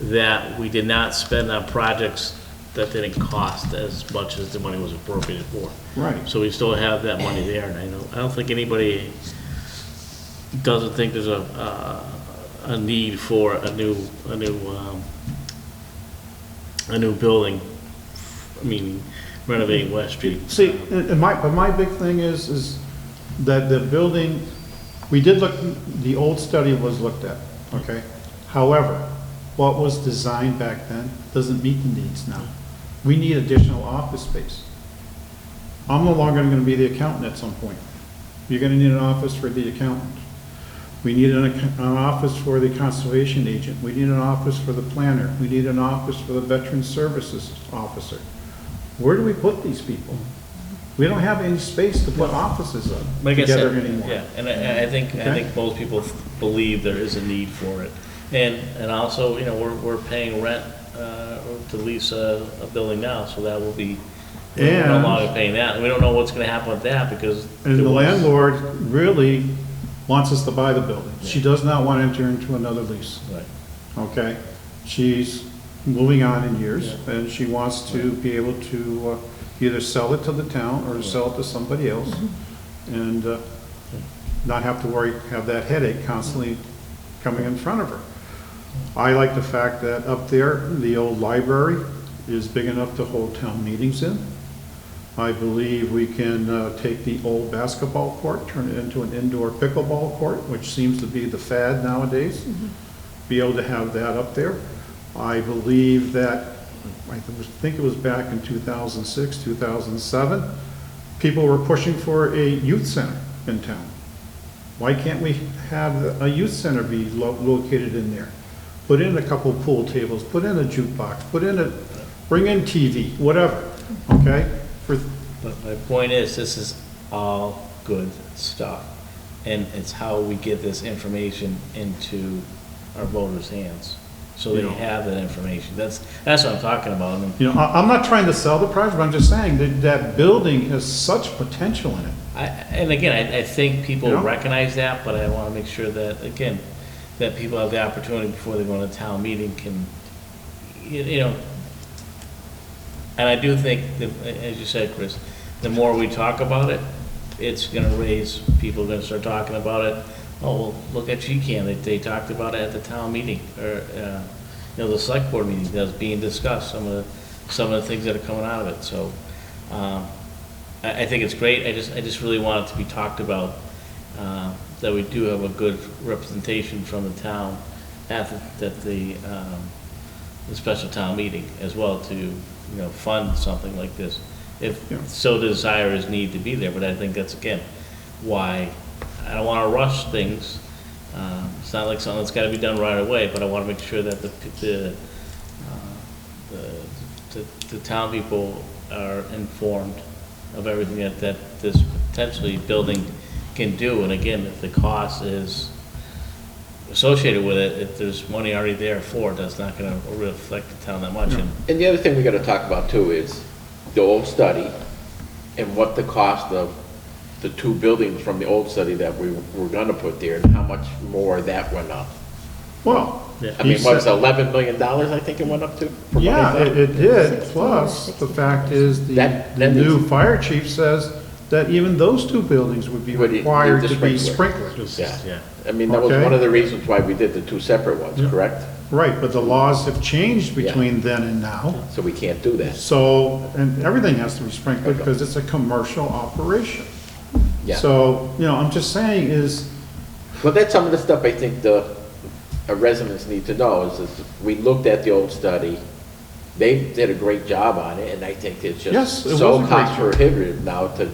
that we did not spend on projects that didn't cost as much as the money was appropriated for. Right. So we still have that money there, and I don't think anybody doesn't think there's a need for a new building. I mean, renovating West Street. See, and my big thing is that the building, we did look, the old study was looked at, okay? However, what was designed back then doesn't meet the needs now. We need additional office space. I'm no longer gonna be the accountant at some point. You're gonna need an office for the accountant. We need an office for the conservation agent. We need an office for the planner. We need an office for the veteran services officer. Where do we put these people? We don't have any space to put offices up Like I together said, anymore. yeah, and I think most people believe there is a need for it. And also, you know, we're paying rent to lease a building now, so that will be, we're no And- longer paying that. And we don't know what's gonna happen with that because. And there the was- landlord really wants us to buy the building. She does not want to enter into another lease, Right. okay? She's moving on in years, and she wants to be able to either sell it to the town or sell it to somebody else, and not have to worry, have that headache constantly coming in front of her. I like the fact that up there, the old library is big enough to hold town meetings in. I believe we can take the old basketball court, turn it into an indoor pickleball court, which seems to be the fad nowadays. Be able to have that up there. I believe that, I think it was back in 2006, 2007, people were pushing for a youth center in town. Why can't we have a youth center be located in there? Put in a couple pool tables, put in a jukebox, bring in TV, whatever, okay? But my point is, this is all good stuff. And it's how we get this information into our voters' hands. So they have that information. That's what I'm talking about. I mean, You know, I'm not trying to sell the project, but I'm just saying that that building has such potential in it. and again, I think people Yeah. recognize that, but I want to make sure that, again, that people have the opportunity before they go to town meeting can, you know, and I do think that, as you said, Chris, the more we talk about it, it's gonna raise, people are gonna start talking about it. Oh, well, look at GCAN, they talked about it at the town meeting, or, you know, the select board meeting that's being discussed, some of the things that are coming out of it, so, I think it's great, I just really want it to be talked about, that we do have a good representation from the town at the special town meeting as well to, you know, fund something like this, if so the desire is need to be there. But I think that's, again, why I don't want to rush things. It's not like something that's got to be done right away, but I want to make sure that the town people are informed of everything that this potentially building can do. And again, if the cost is associated with it, if there's money already there for it, that's not gonna really affect the town that much. And the other thing we gotta talk about too is the old study and what the cost of the two buildings from the old study that we were gonna put there and how much more that went up. Well, I mean, what was it, $11 million, I think it went up to? for yeah, money? it did, 16 or plus the 65. fact is the That new needs- fire chief says that even those two buildings would be Would it- required need to the be sprinkler. sprinkled. Yeah, I mean, that was Okay. one of the reasons why we did the two separate ones, Yeah. correct? Right, but the laws have changed Yeah. between then and now. So we can't do that. So, and everything has to be sprinkled Okay. because it's a commercial operation. Yeah. So, you know, I'm just saying is, Well, that's some of the stuff I think the residents need to know is we looked at the old study. They did a great job on it, and I think it's Yes, just it was a so great cost job. prohibitive now to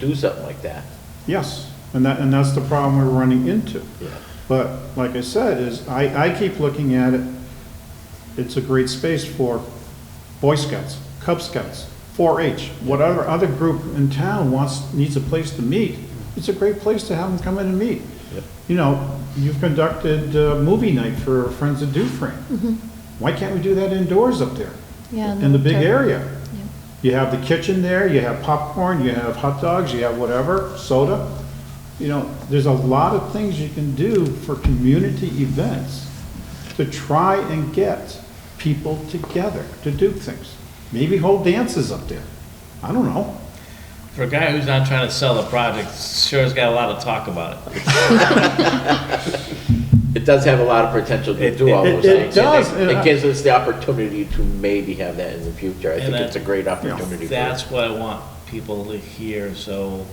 do something like that. yes, and that's the problem we're running into. Yeah. But like I said, is I keep looking at it, it's a great space for Boy Scouts, Cub Scouts, 4-H, whatever other group in town needs a place to meet. It's a great place to have them come in and meet. Yep. You know, you've conducted movie night for Friends of Dufresne. Why can't we do that indoors up there? Yeah, In the big winter. area? Yeah. You have the kitchen there, you have popcorn, you have hot dogs, you have whatever, soda. You know, there's a lot of things you can do for community events to try and get people together to do things. Maybe hold dances up there. I don't know. For a guy who's not trying to sell the project, sure has got a lot to talk about it. It does have a lot of potential to do all It- those it things. does, and and It I- gives us the opportunity to maybe have that in the future. I think And it's a great opportunity. for us. That's what I want people to hear, so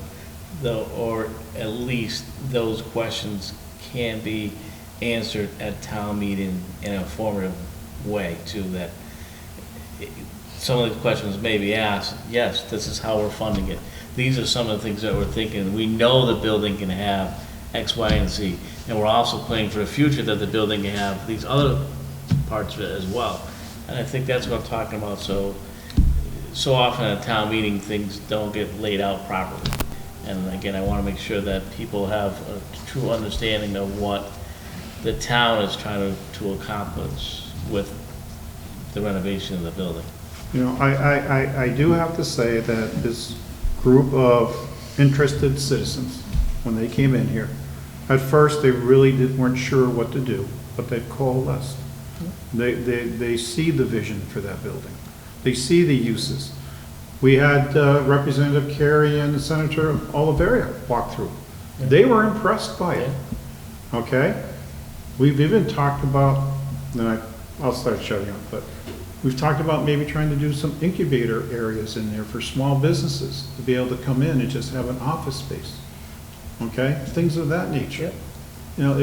though, or at least those questions can be answered at town meeting in a informative way too, that some of the questions may be asked, yes, this is how we're funding it. These are some of the things that we're thinking. We know the building can have X, Y, and Z, and we're also planning for the future that the building can have these other parts of it as well. And I think that's what I'm talking about. So often at town meeting, things don't get laid out properly. And again, I want to make sure that people have a true understanding of what the town is trying to accomplish with the renovation of the building. You know, I do have to say that this group of interested citizens, when they came in here, at first, they really weren't sure what to do, but they've coalesced. They see the vision for that building. They see the uses. We had Representative Carey and Senator Oliveria walk through. They were impressed by it, okay? We've even talked about, and I'll start shutting up, but we've talked about maybe trying to do some incubator areas in there for small businesses to be able to come in and just have an office space, okay? Things of that nature. You know,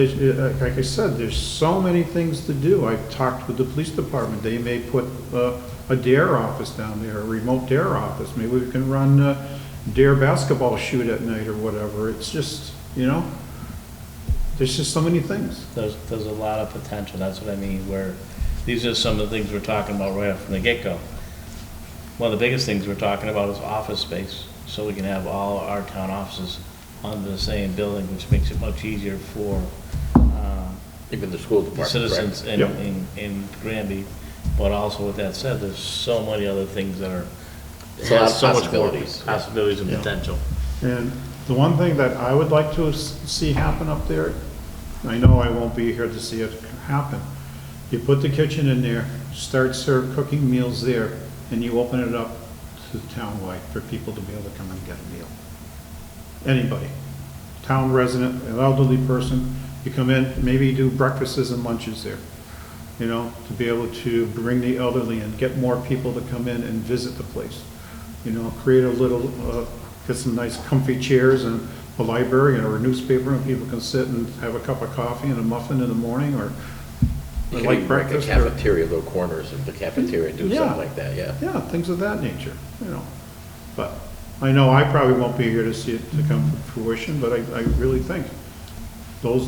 like I said, there's so many things to do. I've talked with the police department. They may put a DARE office down there, a remote DARE office. Maybe we can run a DARE basketball shoot at night or whatever. It's just, you know, there's just so many things. There's a lot of potential, that's what I mean, where these are some of the things we're talking about right from the get-go. One of the biggest things we're talking about is office space, so we can have all our town offices under the same building, which makes it much easier for Even the school the department. citizens in Granby. But also with that said, there's so many other things that are, It's a lot of has so much more possibilities, yeah. possibilities and Yeah. potential. And the one thing that I would like to see happen up there, I know I won't be here to see it happen. You put the kitchen in there, start cooking meals there, and you open it up to townwide for people to be able to come and get a meal. Anybody, town resident, an elderly person, you come in, maybe do breakfasts and lunches there, you know, to be able to bring the elderly and get more people to come in and visit the place. You know, create a little, get some nice comfy chairs and a library or a newspaper, and people can sit and have a cup of coffee and a muffin in the morning, or You a can light even break a breakfast. or- cafeteria, little corners of the cafeteria, and do Yeah. something like that, yeah. Yeah, things of that nature, you know. But I know I probably won't be here to see it to come to fruition, but I really think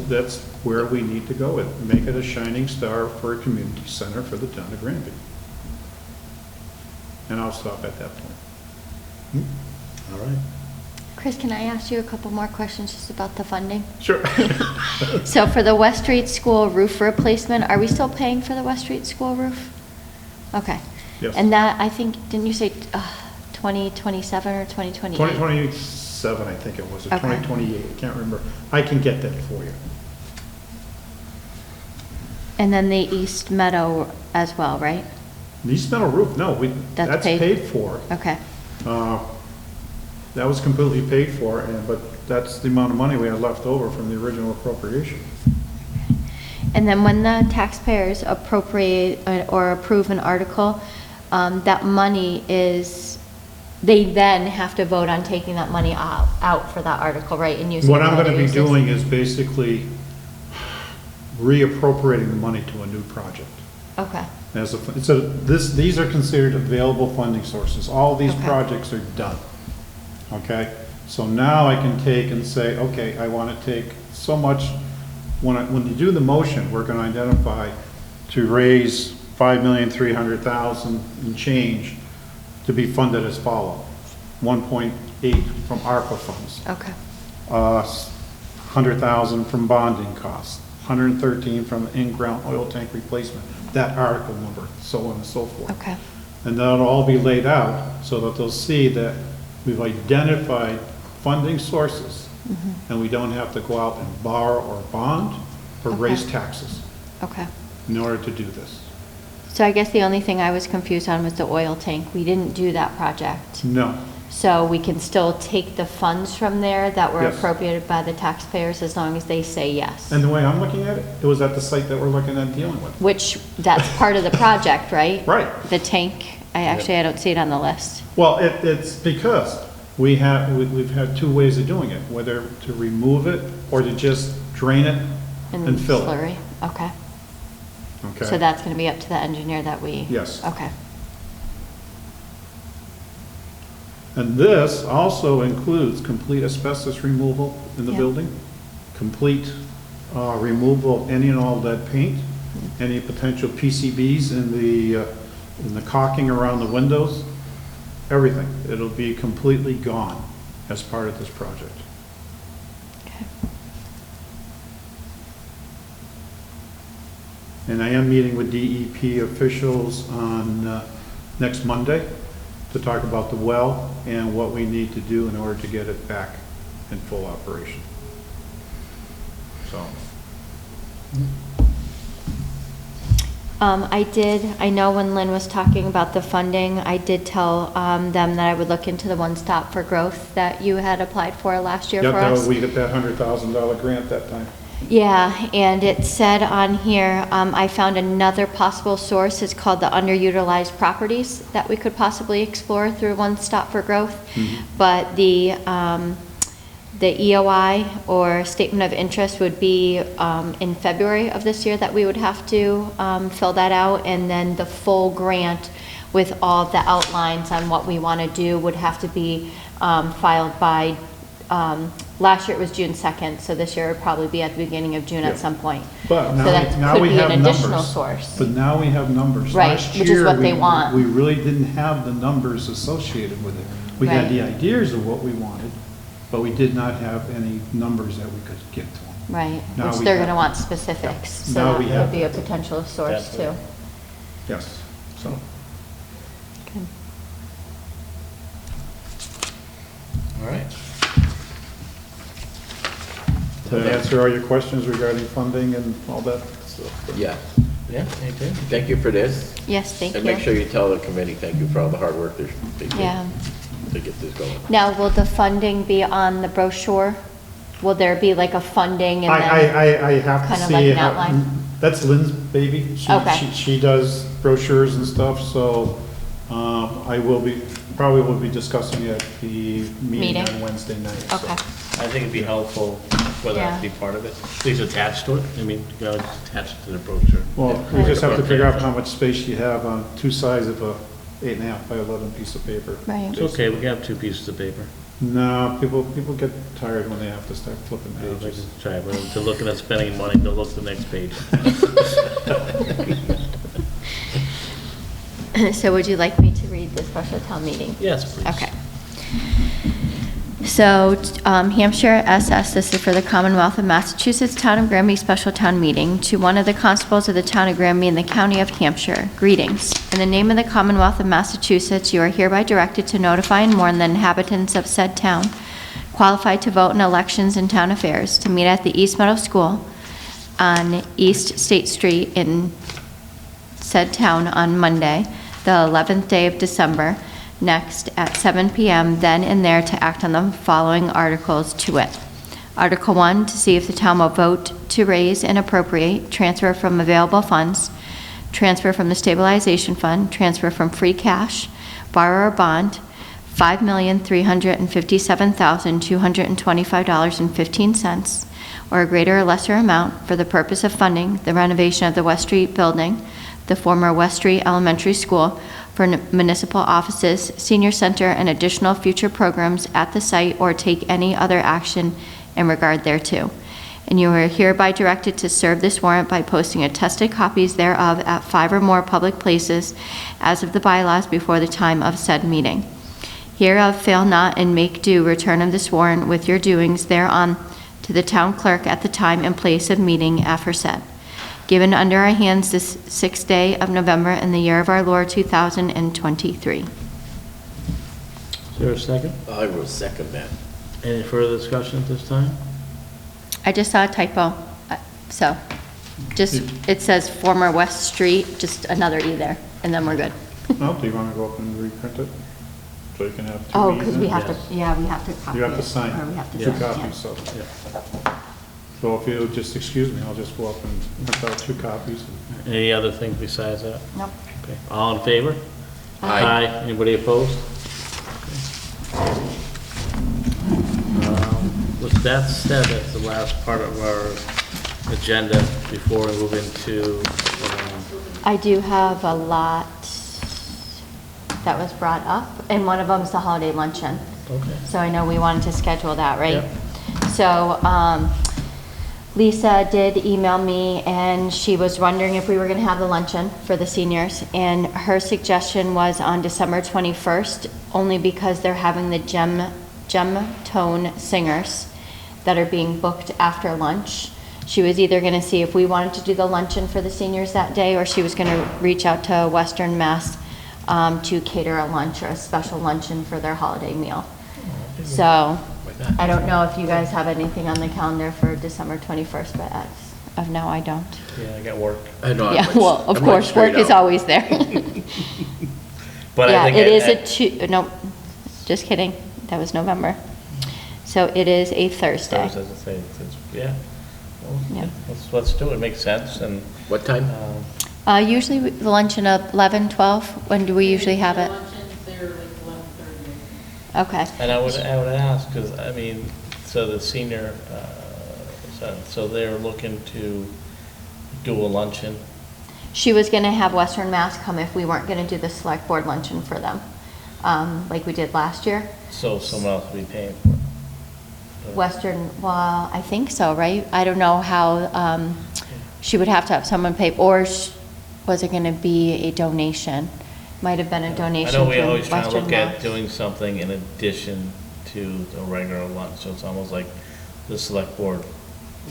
that's where we need to go with it. Make it a shining star for a community center for the town of Granby. And I'll stop at that point. All right. Chris, can I ask you a couple more questions just about the funding? Sure. So for the West Street School roof replacement, are we still paying for the West Street School roof? Okay. Yes. And that, I think, didn't you say 2027 or 2028? 2027, I think it was, or Okay. 2028, I can't remember. I can get that for you. And then the East Meadow as well, right? The East Meadow roof, no, That's that's paid? paid for. Okay. That was completely paid for, but that's the amount of money we had left over from the original appropriation. And then when the taxpayers appropriate or approve an article, that money is, they then have to vote on taking that money out for that article, right? And using What it I'm for gonna be other uses? doing is basically reappropriating the money to a new project. Okay, These are considered available funding sources. All these Okay. projects are done. Okay? So now I can take and say, okay, I wanna take so much, when you do the motion, we're gonna identify to raise 5,300,000 and change to be funded as follows. 1.8 from ARPA funds. okay, 100,000 from bonding costs, 113 from in-ground oil tank replacement, that article number, so on and so forth. okay, And that'll all be laid out so that they'll see that we've identified funding sources, and we don't have to go out and borrow or bond or raise Okay. taxes okay. in order to do this. So I guess the only thing I was confused on was the oil tank. We didn't do that project. No, So we can still take the funds from there that were Yes. appropriated by the taxpayers as long as they say yes. and the way I'm looking at it, it was at the site that we're looking at dealing with. Which, that's part of the project, right? Right. The tank, I don't see it on the list. Well, it's because we've had two ways of doing it, whether to remove it or to just drain it and fill it. Slurry, okay. So Okay? that's gonna be up to the engineer that we? Yes. Okay. And this also includes complete asbestos removal in the Yeah. building, complete removal of any and all lead paint, any potential PCBs in the caulking around the windows, everything. It'll be completely gone as part of this project. Okay. And I am meeting with DEP officials on next Monday to talk about the well and what we need to do in order to get it back in full operation. So, I know when Lynn was talking about the funding, I did tell them that I would look into the One Stop for Growth that you had applied for last year yep, for us. we got that $100,000 grant that time. Yeah, and it said on here, I found another possible source. It's called the underutilized properties that we could possibly explore through One Stop for Growth. But the EOI or statement of interest would be in February of this year that we would have to fill that out. And then the full grant with all the outlines on what we want to do would have to be filed by, last year it was June 2nd, so this year it would probably be at the beginning of June Yeah. at some point. But So now, that now could we be have an additional numbers. source. But now we have numbers. Right, Last which is year, what they we- want. We really didn't have the numbers associated with it. We had Right. the ideas of what we wanted, but we did not have any numbers that we could give to them. Right, Now which we they're have- gonna want specifics, so Now that we would have be a that. potential source too. Definitely. Yes, so. Okay. All right. Did I answer all your questions regarding funding and all that stuff? Yeah. Yeah, anything? Thank you for this. Yes, thank you. And make sure you tell the committee, thank you for all the hard work they did Yeah. to get this going. Now, will the funding be on the brochure? Will there be like a funding and then? I have to kind of see like an how, outline? that's Lynn's baby. Okay. She does brochures and stuff, so, I probably will be discussing it at the meeting Meeting? on Wednesday night. so. Okay, I think it'd be helpful for that to be part of it. Please attach to it. I mean, you know, just attach it to the brochure. Well, we just have to figure out how much space you have on two sides of a 8.5 by 11 piece of paper. right. It's okay, we can have 2 pieces of paper. No, people get tired when they have to start flipping Let's pages. just try, but if they're looking at spending money, they'll look at the next page. So would you like me to read the special town meeting? Yes, please. Okay. So, Hampshire SS, this is for the Commonwealth of Massachusetts Town of Granby Special Town Meeting. To one of the constables of the Town of Granby in the County of Hampshire, greetings. In the name of the Commonwealth of Massachusetts, you are hereby directed to notify and warn the inhabitants of said town, qualified to vote in elections and town affairs, to meet at the East Meadow School on East State Street in said town on Monday, the 11th day of December, next at 7 p.m., then and there to act on the following articles to wit. Article 1, to see if the town will vote to raise and appropriate, transfer from available funds, transfer from the stabilization fund, transfer from free cash, borrow or bond, $5,357,225.15, or a greater or lesser amount for the purpose of funding the renovation of the West Street building, the former West Street Elementary School, for municipal offices, senior center, and additional future programs at the site, or take any other action in regard thereto. And you are hereby directed to serve this warrant by posting attested copies thereof at 5 or more public places as of the bylaws before the time of said meeting. Hereof fail not and make due return of this warrant with your doings thereon to the town clerk at the time and place of meeting aforesaid. Given under our hands this 6th day of November in the year of our Lord 2023. Is there a second? I will second that. Any further discussion at this time? I just saw a typo, so just, it says former West Street, just another E there, and then we're good. Well, do you want to go up and reprint it? So you can have two Oh, E's because in we it? have to, yeah, we have to copy You have to it, sign or we have to two sign, yeah. copies, so. Yeah. So if you'll just excuse me, I'll just go up and print out 2 copies. Any other thing besides that? Nope. Okay. All in favor? Aye. Anybody opposed? with that said, that's the last part of our agenda before we move into, I do have a lot that was brought up, and one of them is the holiday luncheon. okay. So I know we wanted to schedule that, right? Yep. So, Lisa did email me, and she was wondering if we were gonna have the luncheon for the seniors, and her suggestion was on December 21st, only because they're having the gem tone singers that are being booked after lunch. She was either gonna see if we wanted to do the luncheon for the seniors that day, or she was gonna reach out to Western Mass to cater a lunch or a special luncheon for their holiday meal. So, I don't know if you guys have anything on the calendar for December 21st, but as of now, I don't. Yeah, I got work. I know. Yeah, well, of course, work is always there. But I Yeah, think it is no, just kidding, that was November. So it is a Thursday. Thursday, as I say, yeah. Well, Yeah. Let's do it, it makes sense, and, What time? Usually the luncheon at 11, 12, when do we usually have it? Luncheons, they're like 11:30. Okay. and I would ask, because, I mean, so the senior, so they're looking to do a luncheon. She was gonna have Western Mass come if we weren't gonna do the select board luncheon for them, like we did last year. So someone else will be paying for it. Western, well, I think so, right? I don't know how, she would have to have someone pay, or was it gonna be a donation? Might have been a I donation know we through always try to Western look at Mass. doing something in addition to a regular lunch, so it's almost like the select board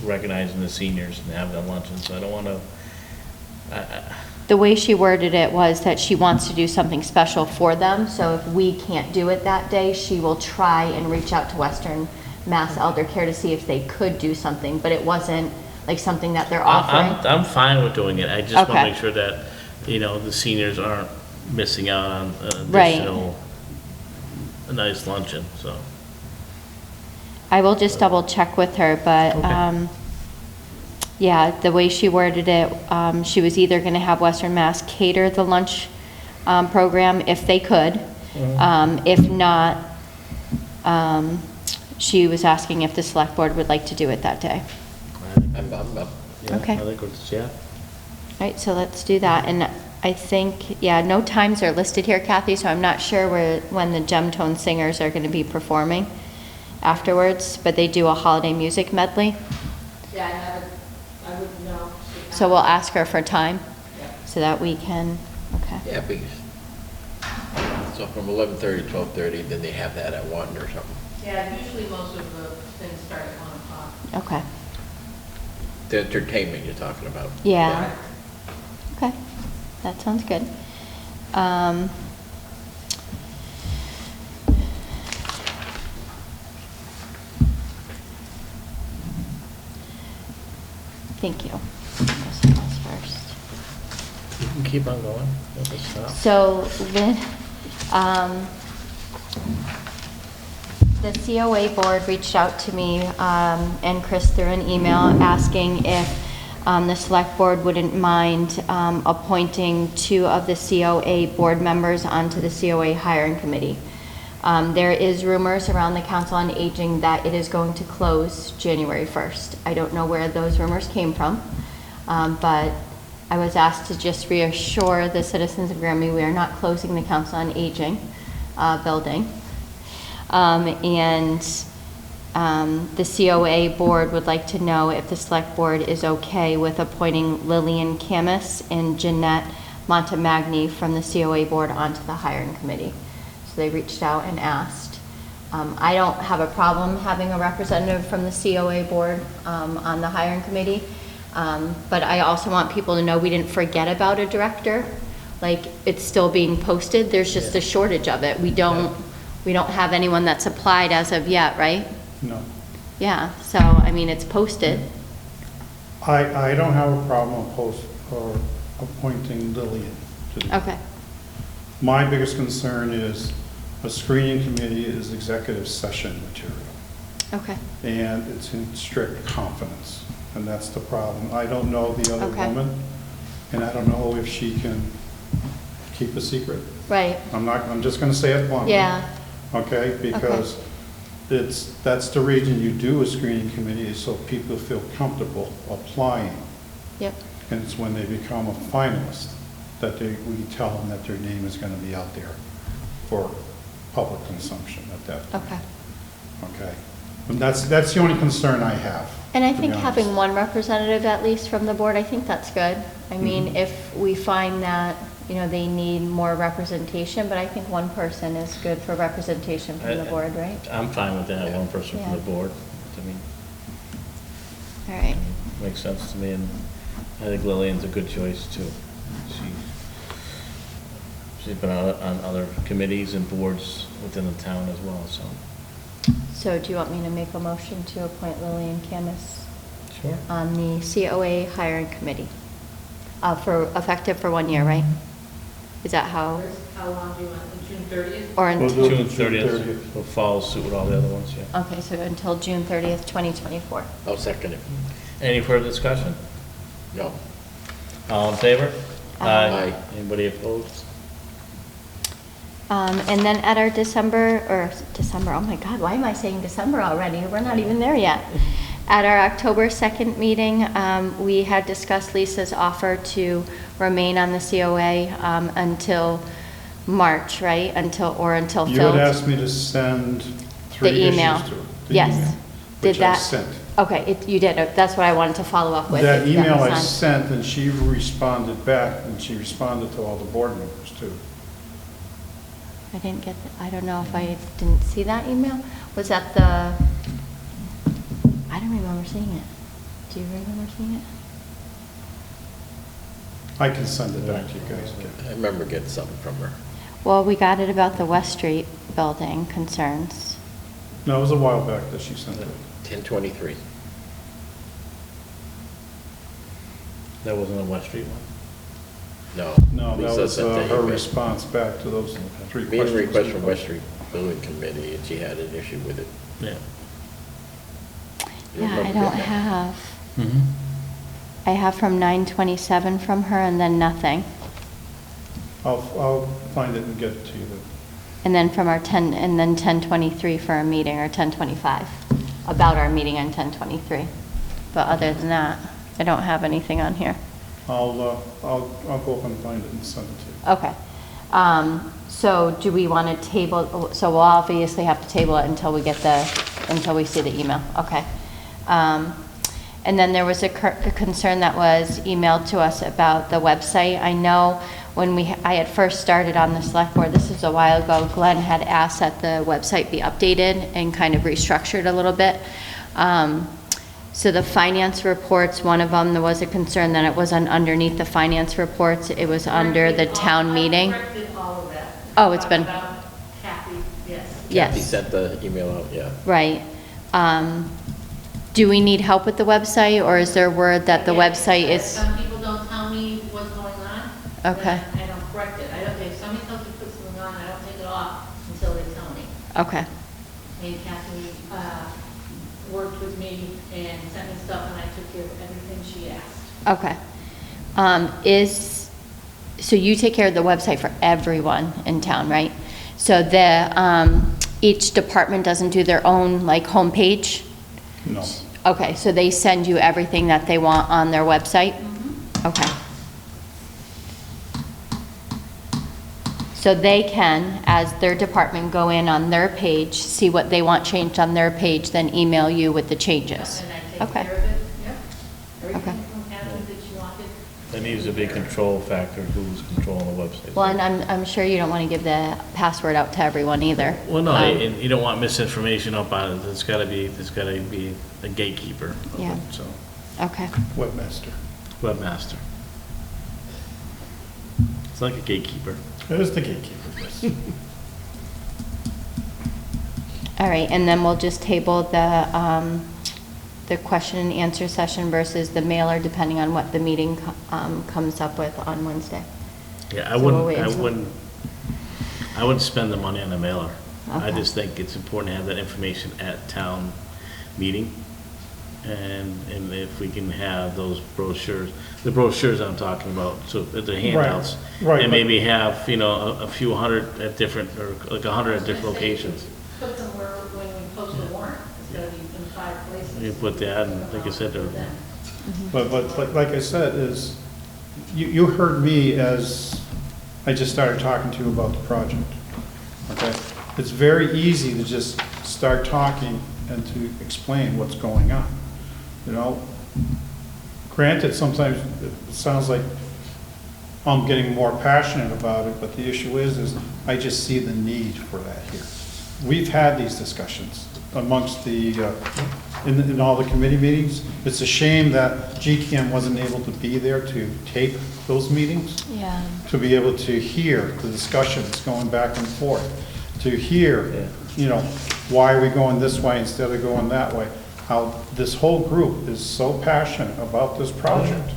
recognizing the seniors and having a luncheon, so I don't want to, The way she worded it was that she wants to do something special for them, so if we can't do it that day, she will try and reach out to Western Mass Elder Care to see if they could do something, but it wasn't like something that they're offering. I'm fine with doing it, I just want to Okay. make sure that, the seniors aren't missing out on an Right. additional, a nice luncheon, so. I will just double check with her, but, Okay. yeah, the way she worded it, she was either gonna have Western Mass cater the lunch, program if they could. If not, she was asking if the select board would like to do it that day. Yeah, Okay. I think it's, yeah. All right, so let's do that, and I think, yeah, no times are listed here, Kathy, so I'm not sure when the gem tone singers are gonna be performing afterwards, but they do a holiday music medley, Yeah, I would know. so we'll ask her for time, Yeah. so that we can, okay. Yeah, because, so from 11:30 to 12:30, then they have that at 1 or something. Yeah, usually most of the things start at 1 o'clock. Okay, The entertainment you're talking about. yeah, okay, that sounds good. Thank you. This one's first. You can keep on going, don't just stop. So, the COA board reached out to me, and Chris through an email asking if the select board wouldn't mind appointing 2 of the COA board members onto the COA hiring committee. There is rumors around the Council on Aging that it is going to close January 1st. I don't know where those rumors came from, but I was asked to just reassure the citizens of Granby we are not closing the Council on Aging building. The COA board would like to know if the select board is okay with appointing Lillian Camus and Jeanette Montemagni from the COA board onto the hiring committee. So they reached out and asked. I don't have a problem having a representative from the COA board on the hiring committee, but I also want people to know we didn't forget about a director. Like, it's still being posted, there's just a shortage of it. We don't have anyone that's applied as of yet, right? No. Yeah, so, I mean, it's posted. I don't have a problem appointing Lillian to the. Okay, My biggest concern is a screening committee is executive session material, okay, and it's in strict confidence, and that's the problem. I don't know the other Okay. woman, and I don't know if she can keep a secret. right, I'm just gonna say it bluntly. yeah, Okay, because that's the reason you do a screening committee, is so people feel comfortable applying. Yep, And it's when they become a finalist that we tell them that their name is going to be out there for public consumption at that point. okay. Okay? And that's the only concern I have. And I to be think honest. having one representative at least from the board, I think that's good. I mean, Mhm. if we find that, you know, they need more representation, but I think one person is good for representation from the board, right? I'm fine with that, one person from the Yeah. board. I mean, All right. makes sense to me, and I think Lillian's a good choice too. She's been on other committees and boards within the town as well, so. So do you want me to make a motion to appoint Lillian Camus Sure. on the COA hiring committee? Effective for 1 year, right? Is that how, How long do you want, June 30th? or, We'll do it June June 30th will follow suit with all the other ones, yeah. okay, so until June 30th, 2024. I'll second it. Any further discussion? No. All in favor? Aye. Anybody opposed? And then at our December, oh my God, why am I saying December already? We're not even there yet. At our October 2nd meeting, we had discussed Lisa's offer to remain on the COA until March, right? Until You filled. had asked me to send 3 The issues email. to her. The Yes. email, Did which I that? sent. Okay, you did. That's what I wanted to follow up with. That if email was I on. sent, and she responded back, and she responded to all the board members too. I didn't get, I don't know if I didn't see that email. Was that the, I don't remember seeing it. Do you remember seeing it? I can send it back to you guys again. I remember getting something from her. Well, we got it about the West Street building concerns. No, it was a while back that she sent it. 10/23. That wasn't a West Street one? No. No, that Lisa was sent that her email. response back to those 3 Made a questions. request from West Street Building Committee, and she had an issue with it. Yeah. You Yeah, I remember don't getting that? have. Mm-hmm. I have from 9/27 from her and then nothing. I'll find it and get it to you then. And then from our 10, and then 10/23 for our meeting, or 10/25, about our meeting on 10/23. But other than that, I don't have anything on here. I'll go up and find it and send it to you. Okay. So do we want to table, so we'll obviously have to table it until we until we see the email, okay. And then there was a concern that was emailed to us about the website. I know when I had first started on the select board, this was a while ago, Glenn had asked that the website be updated and kind of restructured a little bit. So the finance reports, one of them, there was a concern that it wasn't underneath the finance reports, it was under the town meeting. I corrected all of that. Oh, it's been- About Kathy, yes. Yes. Kathy sent the email out, yeah. Right. Do we need help with the website, or is there word that the Again, website if is, some people don't tell me what's going on. Okay. Then I don't correct it. If somebody tells me to put something on, I don't take it off until they tell me. okay, And Kathy worked with me and sent me stuff, and I took care of everything she asked. okay. So you take care of the website for everyone in town, right? So each department doesn't do their own, like, homepage? No. Okay, so they send you everything that they want on their website? Okay. So they can, as their department, go in on their page, see what they want changed on their page, then email you with the changes? And I take Okay. care of it, yep. Okay. Everything from Kathy that she wanted. That needs to be a control factor, who's controlling the website. Well, and I'm sure you don't want to give the password out to everyone either. Well, no, Um, and you don't want misinformation up on it. There's gotta be a gatekeeper of Yeah. it, so, Okay, Webmaster. webmaster. It's like a gatekeeper. It is the gatekeeper, yes. all right, and then we'll just table the question and answer session versus the mailer, depending on what the meeting comes up with on Wednesday. Yeah, So we'll wait until- I wouldn't spend the money on a mailer. I Okay. just think it's important to have that information at town meeting. And if we can have those brochures, the brochures I'm talking about, so the handouts. right, And but- maybe have, a few hundred at different, or like 100 at different locations. Put them where, when we post it You put that, and like I said, there- But like I said, is, you heard me as I just started talking to you about the project, okay? It's very easy to just start talking and to explain what's going on, you know? Granted, sometimes it sounds like I'm getting more passionate about it, but the issue is I just see the need for that here. We've had these discussions amongst the, in all the committee meetings. It's a shame that GTM wasn't able to be there to tape those meetings, Yeah. to be able to hear the discussions going back and forth, to hear, you know, why are we going this way instead of going that way? How this whole group is so passionate about this project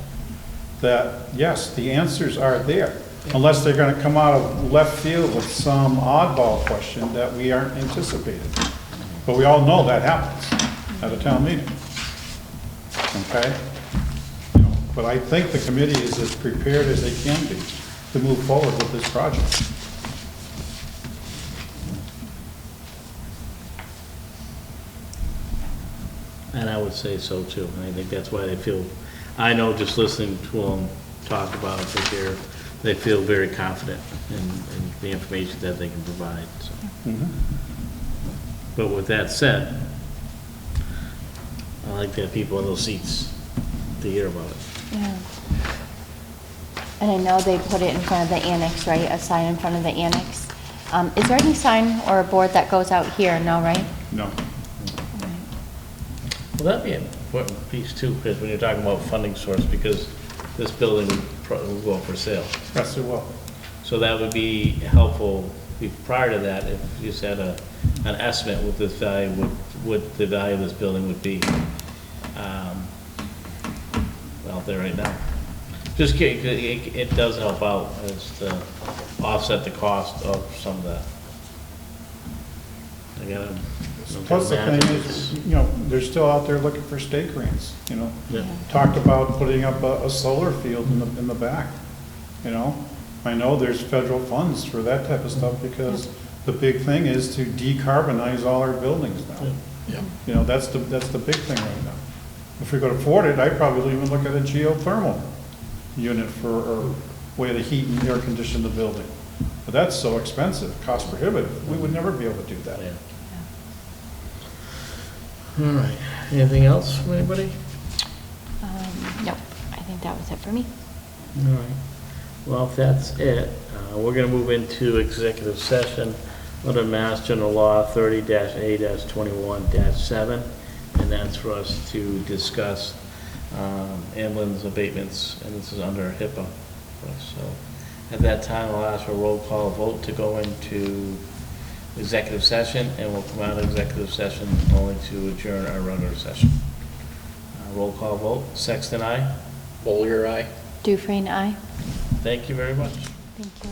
that, yes, the answers are there. Unless they're gonna come out of left field with some oddball question that we aren't anticipating. But we all know that happens at a town meeting. Okay? You know, but I think the committee is as prepared as they can be to move forward with this project. and I would say so too. And I think that's why they feel, I know just listening to them talk about it, that they feel very confident in the information that they can provide, so. But with that said, I like to have people in those seats to hear about it. Yeah. And I know they put it in front of the annex, right? A sign in front of the annex. Is there any sign or a board that goes out here? No, right? No. Well, that'd be an important piece too, because when you're talking about funding source, because this building will go up for sale. Yes, it will. So that would be helpful prior to that, if you just had an estimate what this value what the value of this building would be out there right now. Just it does help out as to offset the cost of some of that. I gotta. Plus the thing is, you know, they're still out there looking for state grants, you know? Yeah. Talked about putting up a solar field in the back, you know? I know there's federal funds for that type of stuff because the big thing is to decarbonize all our buildings now. Yeah. You know, that's the big thing right now. If we could afford it, I'd probably even look at a geothermal unit for a way to heat and air condition the building. But that's so expensive, cost prohibitive. We would never be able to do that. Yeah. All right, anything else from anybody? Nope, I think that was it for me. All right, well, if that's it, we're gonna move into executive session under Mass General Law 30-A-21-7, and that's for us to discuss ambulance abatements, and this is under HIPAA. So at that time, I'll ask for a roll call vote to go into executive session, and we'll come out of executive session only to adjourn our regular session. Roll call vote, Sexton, aye. Bowler, aye. Dufresne, aye. Thank you very much. Thank you.